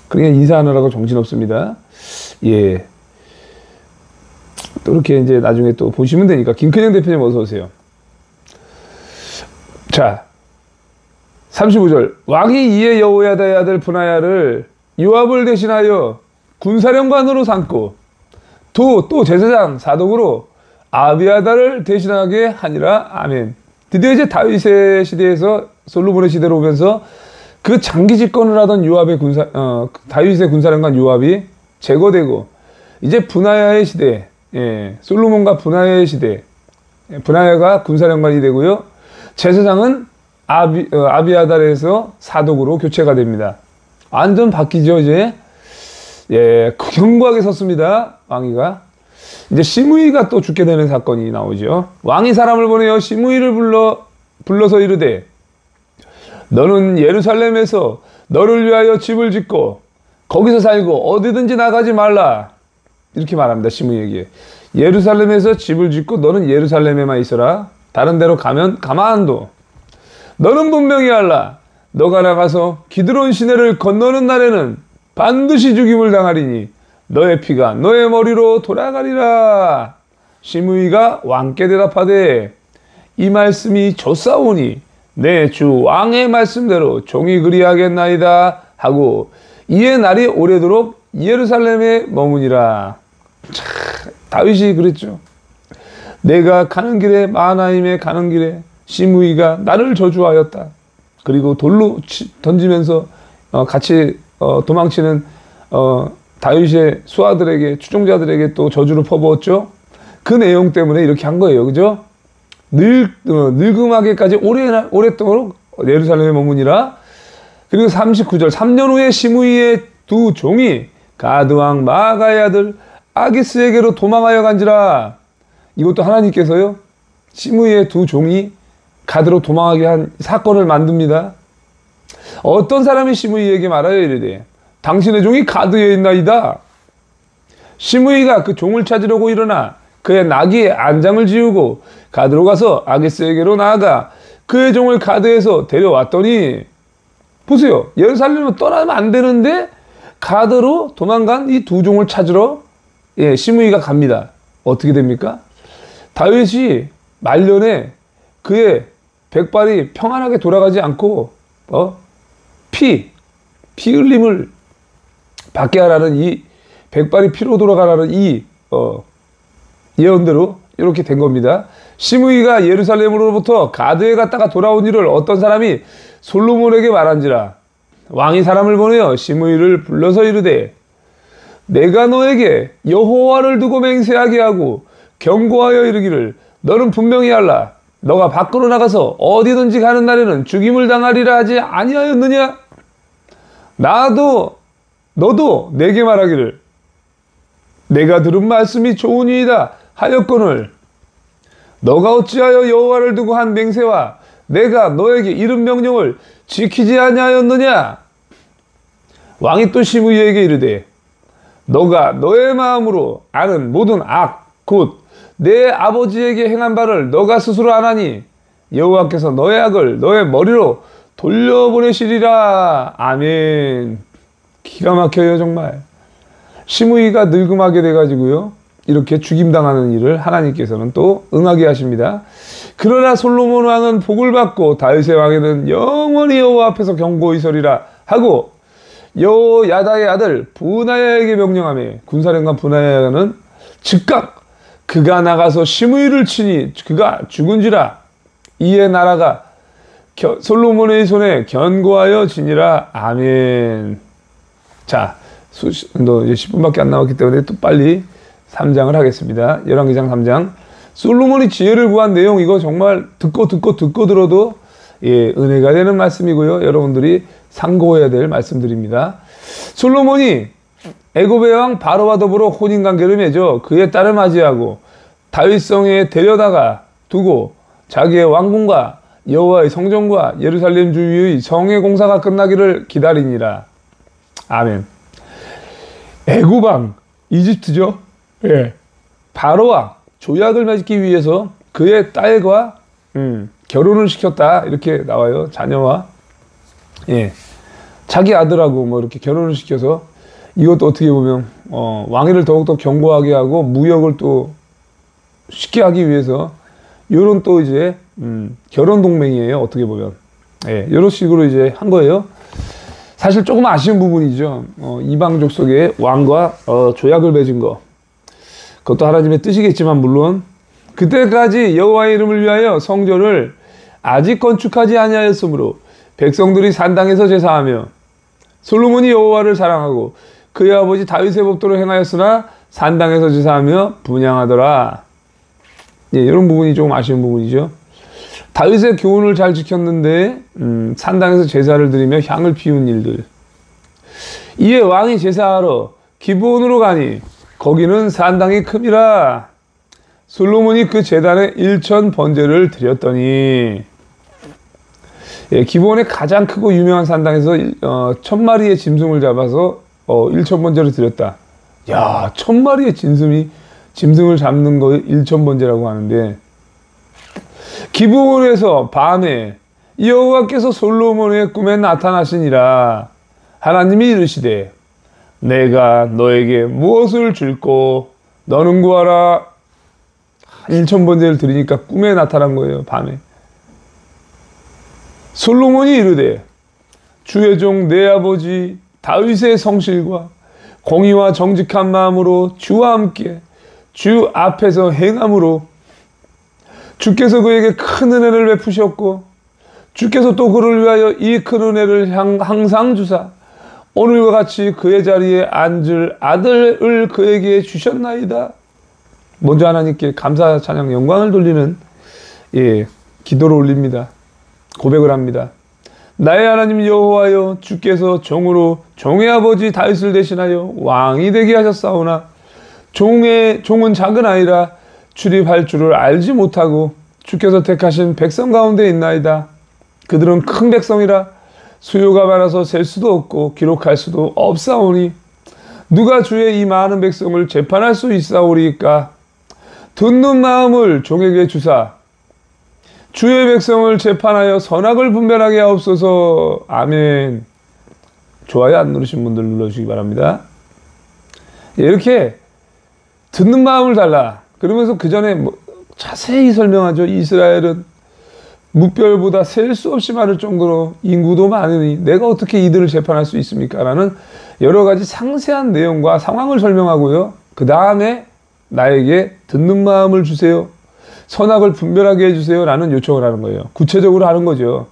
그냥 인사하느라고 정신없습니다. 예. 또 이렇게 이제 나중에 또 보시면 되니까. 김큰영 대표님 어서 오세요. 자, 35절. 왕이 이에 여호야다의 아들 분하야를 요압을 대신하여 군사령관으로 삼고 또 제사장 사독으로 아비아다를 대신하게 하니라. 아멘. 드디어 이제 다윗의 시대에서 솔로몬의 시대로 오면서 그 장기 집권을 하던 다윗의 군사령관 요압이 제거되고 이제 분하야의 시대, 솔로몬과 분하야의 시대, 분하야가 군사령관이 되고요. 제사장은 아비아달에서 사독으로 교체가 됩니다. 완전 바뀌죠, 이제. 예, 견고하게 섰습니다, 왕위가. 이제 시므이가 또 죽게 되는 사건이 나오죠. 왕이 사람을 보내어 시므이를 불러서 이르되 너는 예루살렘에서 너를 위하여 집을 짓고 거기서 살고 어디든지 나가지 말라. 이렇게 말합니다, 시므이에게. 예루살렘에서 집을 짓고 너는 예루살렘에만 있어라. 다른 데로 가면 가만둬. 너는 분명히 알라. 너가 나가서 기드론 시내를 건너는 날에는 반드시 죽임을 당하리니 너의 피가 너의 머리로 돌아가리라. 시므이가 왕께 대답하되 이 말씀이 좋사오니 내 주 왕의 말씀대로 종이 그리하겠나이다 하고 이에 날이 오래도록 예루살렘에 머무니라. 다윗이 그랬죠. 내가 가는 길에 마하나임에 가는 길에 시므이가 나를 저주하였다. 그리고 돌로 던지면서 같이 도망치는 다윗의 수하들에게, 추종자들에게 또 저주를 퍼부었죠. 그 내용 때문에 이렇게 한 거예요. 그죠? 늙음하게까지 오랫동안 예루살렘에 머무니라. 그리고 39절 3년 후에 시므이의 두 종이 가드왕 마아가의 아들 아기스에게로 도망하여 간지라. 이것도 하나님께서요, 시므이의 두 종이 가드로 도망하게 한 사건을 만듭니다. 어떤 사람이 시므이에게 말하여 이르되 당신의 종이 가드에 있나이다. 시므이가 그 종을 찾으려고 일어나 그의 나귀의 안장을 지우고 가드로 가서 아기스에게로 나아가 그의 종을 가드에서 데려왔더니, 보세요, 예루살렘을 떠나면 안 되는데 가드로 도망간 이 두 종을 찾으러 시므이가 갑니다. 어떻게 됩니까? 다윗이 말년에 그의 백발이 평안하게 돌아가지 않고 피 흘림을 받게 하라는, 이 백발이 피로 돌아가라는 이 예언대로 이렇게 된 겁니다. 시므이가 예루살렘으로부터 가드에 갔다가 돌아온 일을 어떤 사람이 솔로몬에게 말한지라. 왕이 사람을 보내어 시므이를 불러서 이르되 내가 너에게 여호와를 두고 맹세하게 하고 경고하여 이르기를 너는 분명히 알라. 너가 밖으로 나가서 어디든지 가는 날에는 죽임을 당하리라 하지 아니하였느냐? 너도 내게 말하기를 내가 들은 말씀이 좋으니이다 하였거늘 너가 어찌하여 여호와를 두고 한 맹세와 내가 너에게 이른 명령을 지키지 아니하였느냐? 왕이 또 시므이에게 이르되 너가 너의 마음으로 아는 모든 악 곧 내 아버지에게 행한 바를 너가 스스로 아나니 여호와께서 너의 악을 너의 머리로 돌려보내시리라. 아멘. 기가 막혀요 정말. 시므이가 늙음하게 돼가지고요 이렇게 죽임당하는 일을 하나님께서는 또 응하게 하십니다. 그러나 솔로몬 왕은 복을 받고 다윗의 왕에는 영원히 여호와 앞에서 경고히 서리라 하고 여호야다의 아들 브나야에게 명령하며 군사령관 브나야는 즉각 그가 나가서 시므이를 치니 그가 죽은지라. 이에 나라가 솔로몬의 손에 견고하여 지니라. 아멘. 자, 이제 10분밖에 안 남았기 때문에 또 빨리 3장을 하겠습니다. 열왕기상 3장. 솔로몬이 지혜를 구한 내용 이거 정말 듣고 들어도 은혜가 되는 말씀이고요. 여러분들이 상고해야 될 말씀들입니다. 솔로몬이 애굽의 왕 바로와 더불어 혼인관계를 맺어 그의 딸을 맞이하고 다윗성에 데려다가 두고 자기의 왕궁과 여호와의 성전과 예루살렘 주위의 성의 공사가 끝나기를 기다리니라. 아멘. 애굽 왕 이집트죠. 예. 바로와 조약을 맺기 위해서 그의 딸과 결혼을 시켰다 이렇게 나와요. 자녀와 자기 아들하고 뭐 이렇게 결혼을 시켜서 이것도 어떻게 보면 왕위를 더욱더 견고하게 하고 무역을 또 쉽게 하기 위해서 요런 또 이제 결혼 동맹이에요. 어떻게 보면 이런 식으로 이제 한 거예요. 사실 조금 아쉬운 부분이죠. 이방족 속에 왕과 조약을 맺은 거 그것도 하나님의 뜻이겠지만 물론 그때까지 여호와의 이름을 위하여 성전을 아직 건축하지 아니하였으므로 백성들이 산당에서 제사하며 솔로몬이 여호와를 사랑하고 그의 아버지 다윗의 법도를 행하였으나 산당에서 제사하며 분향하더라. 이런 부분이 조금 아쉬운 부분이죠. 다윗의 교훈을 잘 지켰는데 산당에서 제사를 드리며 향을 피운 일들. 이에 왕이 제사하러 기브온으로 가니 거기는 산당이 큼이라. 솔로몬이 그 제단에 1천 번제를 드렸더니 기브온의 가장 크고 유명한 산당에서 1000마리의 짐승을 잡아서 1천 번제를 드렸다. 야, 1000마리의 짐승을 잡는 거 1천 번제라고 하는데 기브온에서 밤에 여호와께서 솔로몬의 꿈에 나타나시니라. 하나님이 이르시되 내가 너에게 무엇을 줄꼬 너는 구하라. 1천 번제를 드리니까 꿈에 나타난 거예요. 밤에. 솔로몬이 이르되 주의 종 내 아버지 다윗의 성실과 공의와 정직한 마음으로 주와 함께 주 앞에서 행함으로 주께서 그에게 큰 은혜를 베푸셨고 주께서 또 그를 위하여 이 큰 은혜를 항상 주사 오늘과 같이 그의 자리에 앉을 아들을 그에게 주셨나이다. 먼저 하나님께 감사 찬양 영광을 돌리는 기도를 올립니다. 고백을 합니다. 나의 하나님 여호와여 주께서 종으로 종의 아버지 다윗을 대신하여 왕이 되게 하셨사오나 종은 작은 아이라 출입할 줄을 알지 못하고 주께서 택하신 백성 가운데 있나이다. 그들은 큰 백성이라 수요가 많아서 셀 수도 없고 기록할 수도 없사오니 누가 주의 이 많은 백성을 재판할 수 있사오리까. 듣는 마음을 종에게 주사 주의 백성을 재판하여 선악을 분별하게 하옵소서. 아멘. 좋아요 안 누르신 분들 눌러주시기 바랍니다. 이렇게 듣는 마음을 달라. 그러면서 그 전에 자세히 설명하죠. 이스라엘은 무별보다 셀 수 없이 많을 정도로 인구도 많으니 내가 어떻게 이들을 재판할 수 있습니까? 라는 여러 가지 상세한 내용과 상황을 설명하고요. 그 다음에 나에게 듣는 마음을 주세요. 선악을 분별하게 해주세요. 라는 요청을 하는 거예요. 구체적으로 하는 거죠.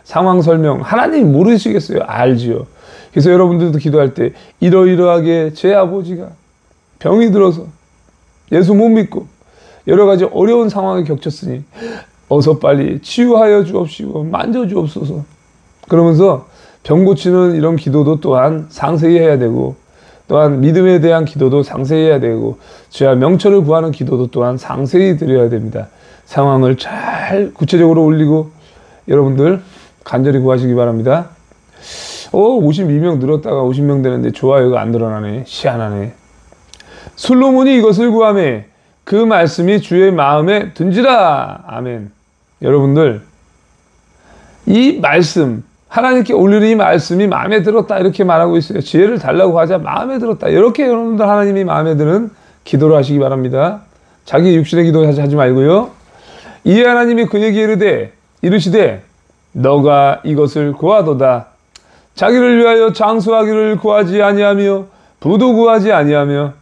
상황 설명. 하나님 모르시겠어요? 알지요. 그래서 여러분들도 기도할 때 이러이러하게 제 아버지가 병이 들어서 예수 못 믿고 여러 가지 어려운 상황에 겹쳤으니 어서 빨리 치유하여 주옵시고 만져 주옵소서. 그러면서 병 고치는 이런 기도도 또한 상세히 해야 되고, 또한 믿음에 대한 기도도 상세히 해야 되고, 죄와 명철을 구하는 기도도 또한 상세히 드려야 됩니다. 상황을 잘 구체적으로 올리고 여러분들 간절히 구하시기 바랍니다. 52명 늘었다가 50명 되는데 좋아요가 안 늘어나네. 희한하네. 솔로몬이 이것을 구하매 그 말씀이 주의 마음에 든지라. 아멘. 여러분들, 이 말씀, 하나님께 올리는 이 말씀이 마음에 들었다 이렇게 말하고 있어요. 지혜를 달라고 하자 마음에 들었다. 이렇게 여러분들 하나님이 마음에 드는 기도를 하시기 바랍니다. 자기 육신의 기도 하지 말고요. 이에 하나님이 그에게 이르시되 너가 이것을 구하도다. 자기를 위하여 장수하기를 구하지 아니하며 부도 구하지 아니하며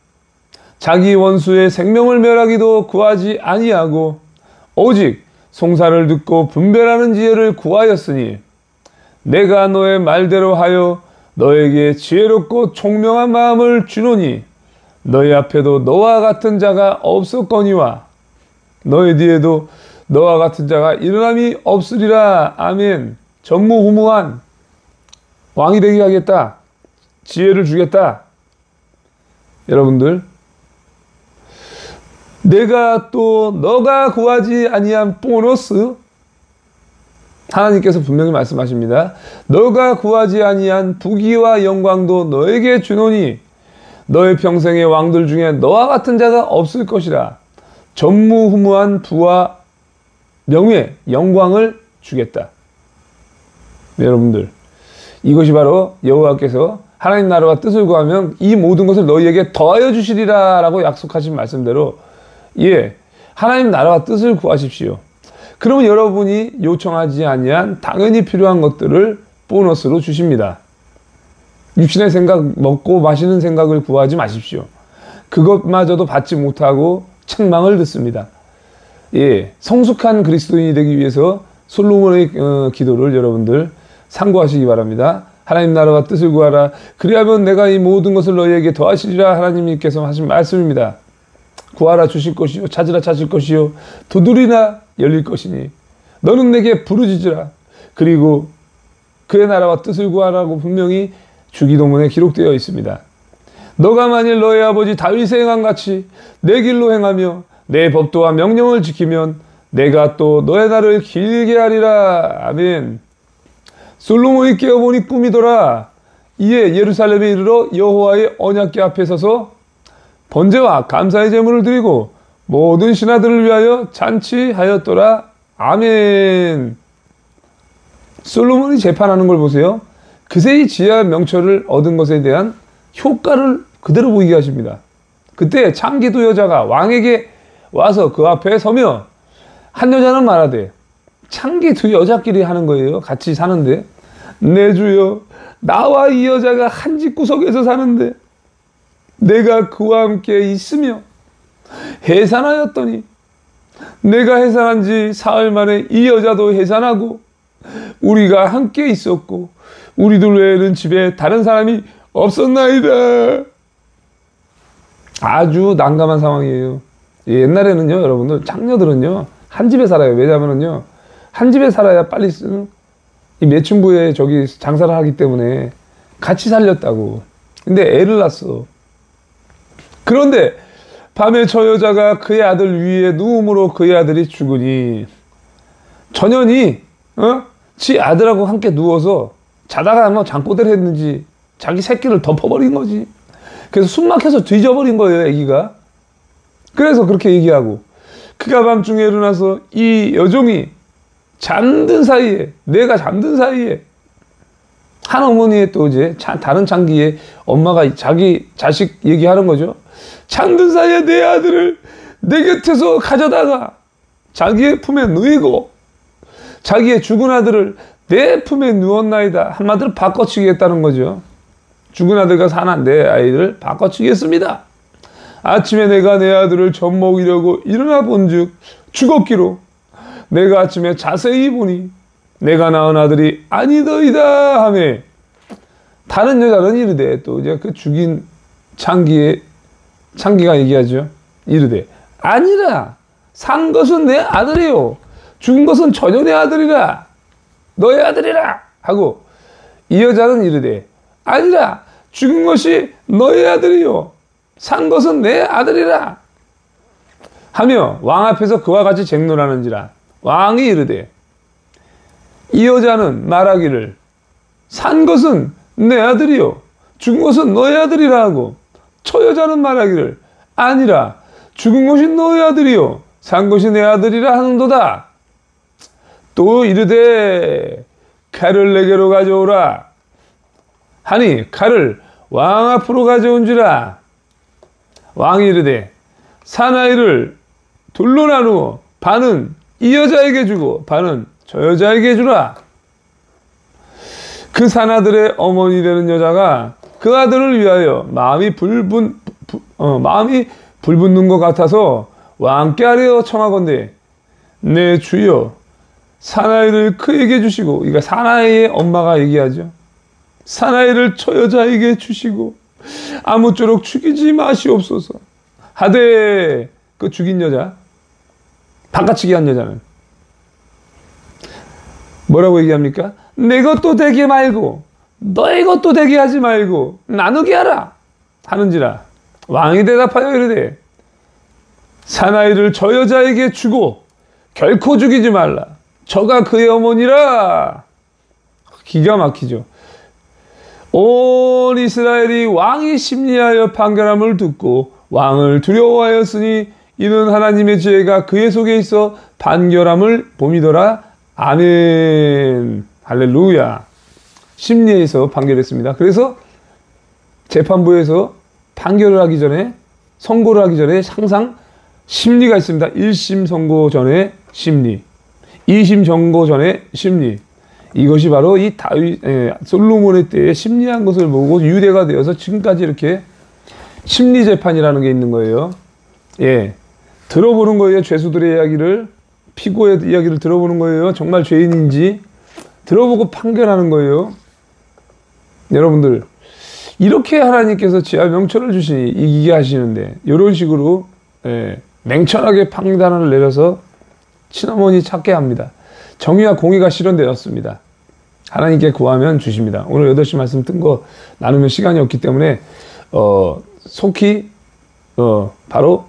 자기 원수의 생명을 멸하기도 구하지 아니하고 오직 송사를 듣고 분별하는 지혜를 구하였으니 내가 너의 말대로 하여 너에게 지혜롭고 총명한 마음을 주노니 너희 앞에도 너와 같은 자가 없었거니와 너희 뒤에도 너와 같은 자가 일어남이 없으리라. 아멘. 전무후무한 왕이 되게 하겠다. 지혜를 주겠다. 여러분들, 내가 또 너가 구하지 아니한 보너스, 하나님께서 분명히 말씀하십니다. 너가 구하지 아니한 부귀와 영광도 너에게 주노니 너의 평생의 왕들 중에 너와 같은 자가 없을 것이라. 전무후무한 부와 명예, 영광을 주겠다. 여러분들, 이것이 바로 여호와께서 하나님 나라와 뜻을 구하면 이 모든 것을 너희에게 더하여 주시리라 라고 약속하신 말씀대로, 하나님 나라와 뜻을 구하십시오. 그러면 여러분이 요청하지 아니한 당연히 필요한 것들을 보너스로 주십니다. 육신의 생각, 먹고 마시는 생각을 구하지 마십시오. 그것마저도 받지 못하고 책망을 듣습니다. 성숙한 그리스도인이 되기 위해서 솔로몬의 기도를 여러분들 참고하시기 바랍니다. 하나님 나라와 뜻을 구하라. 그리하면 내가 이 모든 것을 너희에게 더하시리라. 하나님께서 하신 말씀입니다. 구하라 주실 것이요, 찾으라 찾을 것이요, 두드리나 열릴 것이니 너는 내게 부르짖으라. 그리고 그의 나라와 뜻을 구하라고 분명히 주기도문에 기록되어 있습니다. 너가 만일 너의 아버지 다윗의 행한 같이 내 길로 행하며 내 법도와 명령을 지키면 내가 또 너의 날을 길게 하리라. 아멘. 솔로몬이 깨어보니 꿈이더라. 이에 예루살렘에 이르러 여호와의 언약궤 앞에 서서 번제와 감사의 제물을 드리고 모든 신하들을 위하여 잔치하였더라. 아멘. 솔로몬이 재판하는 걸 보세요. 그새의 지혜와 명철을 얻은 것에 대한 효과를 그대로 보이게 하십니다. 그때 창기두 여자가 왕에게 와서 그 앞에 서며 한 여자는 말하되, 창기두 여자끼리 하는 거예요. 같이 사는데, 내 주여, 나와 이 여자가 한 집구석에서 사는데 내가 그와 함께 있으며 해산하였더니 내가 해산한 지 사흘 만에 이 여자도 해산하고 우리가 함께 있었고 우리 둘 외에는 집에 다른 사람이 없었나이다. 아주 난감한 상황이에요. 옛날에는요, 여러분들, 장녀들은요 한 집에 살아요. 왜냐면은요, 한 집에 살아야 빨리 쓰는 이 매춘부에 저기 장사를 하기 때문에 같이 살렸다고. 근데 애를 낳았어. 그런데 밤에 저 여자가 그의 아들 위에 누움으로 그의 아들이 죽으니 전현이 지 아들하고 함께 누워서 자다가 뭐 잠꼬대를 했는지 자기 새끼를 덮어버린 거지. 그래서 숨 막혀서 뒤져버린 거예요, 애기가. 그래서 그렇게 얘기하고, 그가 밤중에 일어나서 이 여종이 잠든 사이에, 내가 잠든 사이에, 한 어머니의 또 이제 다른 창기에 엄마가 자기 자식 얘기하는 거죠. 잠든 사이에 내 아들을 내 곁에서 가져다가 자기의 품에 누이고 자기의 죽은 아들을 내 품에 누웠나이다. 한마디로 바꿔치기했다는 거죠. 죽은 아들과 사는 내 아이를 바꿔치기했습니다. 아침에 내가 내 아들을 젖먹이려고 일어나 본즉 죽었기로 내가 아침에 자세히 보니 내가 낳은 아들이 아니더이다 하며, 다른 여자는 이르되, 또 이제 그 죽인 창기가 얘기하죠. 이르되, 아니라 산 것은 내 아들이요 죽은 것은 전혀 내 아들이라. 너의 아들이라. 하고 이 여자는 이르되 아니라 죽은 것이 너의 아들이요 산 것은 내 아들이라 하며 왕 앞에서 그와 같이 쟁론하는지라. 왕이 이르되 이 여자는 말하기를 산 것은 내 아들이요 죽은 것은 너의 아들이라 하고 저 여자는 말하기를 아니라 죽은 것이 너의 아들이요 산 것이 내 아들이라 하는도다. 또 이르되 칼을 내게로 가져오라 하니 칼을 왕 앞으로 가져온지라. 왕이 이르되 사나이를 둘로 나누어 반은 이 여자에게 주고 반은 저 여자에게 주라. 그 사나들의 어머니 되는 여자가 그 아들을 위하여 마음이 불붙는 것 같아서 왕께 아뢰어 청하건대 내 주여 사나이를 그에게 주시고, 그러니까 사나이의 엄마가 얘기하죠. 사나이를 저 여자에게 주시고 아무쪼록 죽이지 마시옵소서 하되 그 죽인 여자, 바깥치기 한 여자는 뭐라고 얘기합니까? 내 것도 되게 말고 너의 것도 되게 하지 말고 나누게 하라 하는지라. 왕이 대답하여 이르되 사나이를 저 여자에게 주고 결코 죽이지 말라. 저가 그의 어머니라. 기가 막히죠. 온 이스라엘이 왕이 심리하여 판결함을 듣고 왕을 두려워하였으니 이는 하나님의 지혜가 그의 속에 있어 판결함을 봄이더라. 아멘. 할렐루야. 심리에서 판결했습니다. 그래서 재판부에서 판결을 하기 전에, 선고를 하기 전에 항상 심리가 있습니다. 1심 선고 전에 심리, 2심 선고 전에 심리. 이것이 바로 이 솔로몬의 때에 심리한 것을 보고 유대가 되어서 지금까지 이렇게 심리 재판이라는 게 있는 거예요. 예, 들어보는 거예요. 죄수들의 이야기를, 피고의 이야기를 들어보는 거예요. 정말 죄인인지 들어보고 판결하는 거예요. 여러분들, 이렇게 하나님께서 지하 명철을 주시니 이기게 하시는데 이런 식으로 맹천하게 판단을 내려서 친어머니 찾게 합니다. 정의와 공의가 실현되었습니다. 하나님께 구하면 주십니다. 오늘 8시 말씀 뜬 거 나누면 시간이 없기 때문에 속히 바로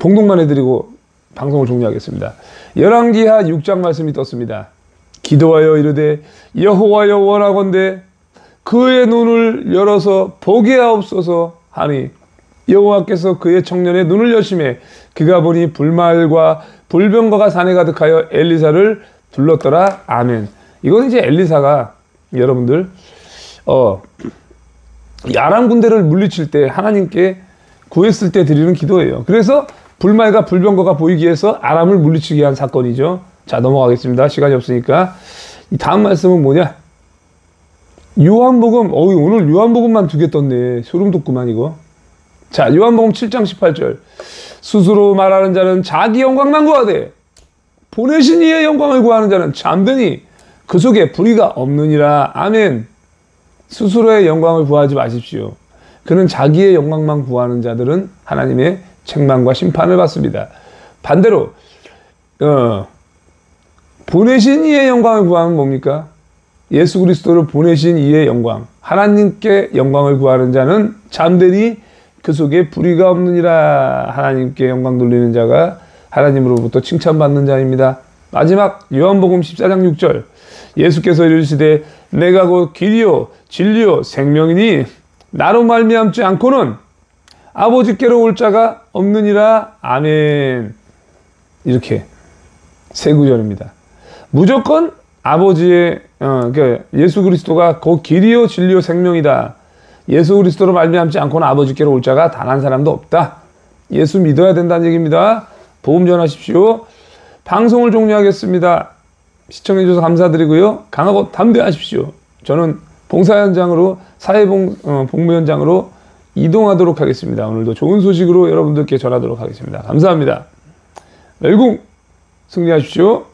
봉독만 해드리고 방송을 종료하겠습니다. 열왕기하 6장 말씀이 떴습니다. 기도하여 이르되 여호와여 원하건대 그의 눈을 열어서 보게 하옵소서 하니 여호와께서 그의 청년의 눈을 여심해 그가 보니 불말과 불병거가 산에 가득하여 엘리사를 둘렀더라. 아멘. 이건 이제 엘리사가 여러분들 아람 군대를 물리칠 때 하나님께 구했을 때 드리는 기도예요. 그래서 불말과 불병거가 보이기 위해서 아람을 물리치게 한 사건이죠. 자, 넘어가겠습니다. 시간이 없으니까. 이 다음 말씀은 뭐냐? 요한복음. 오늘 요한복음만 2개 떴네. 소름 돋구만 이거. 자, 요한복음 7장 18절. 스스로 말하는 자는 자기 영광만 구하되 보내신 이의 영광을 구하는 자는 잠드니 그 속에 불의가 없느니라. 아멘. 스스로의 영광을 구하지 마십시오. 그는 자기의 영광만 구하는 자들은 하나님의 책망과 심판을 받습니다. 반대로 보내신 이의 영광을 구하면 뭡니까? 예수 그리스도를 보내신 이의 영광, 하나님께 영광을 구하는 자는 잠되니 그 속에 불의가 없느니라. 하나님께 영광 돌리는 자가 하나님으로부터 칭찬받는 자입니다. 마지막 요한복음 14장 6절. 예수께서 이르시되 내가 곧 길이요 진리요 생명이니 나로 말미암지 않고는 아버지께로 올 자가 없느니라. 아멘. 이렇게 세 구절입니다. 무조건 아버지의 그러니까 예수 그리스도가 곧 길이요 진리요 생명이다. 예수 그리스도로 말미암지 않고는 아버지께로 올 자가 단 한 사람도 없다. 예수 믿어야 된다는 얘기입니다. 복음 전하십시오. 방송을 종료하겠습니다. 시청해주셔서 감사드리고요. 강하고 담대하십시오. 저는 봉사 현장으로 복무 현장으로 이동하도록 하겠습니다. 오늘도 좋은 소식으로 여러분들께 전하도록 하겠습니다. 감사합니다. 멸궁 승리하십시오.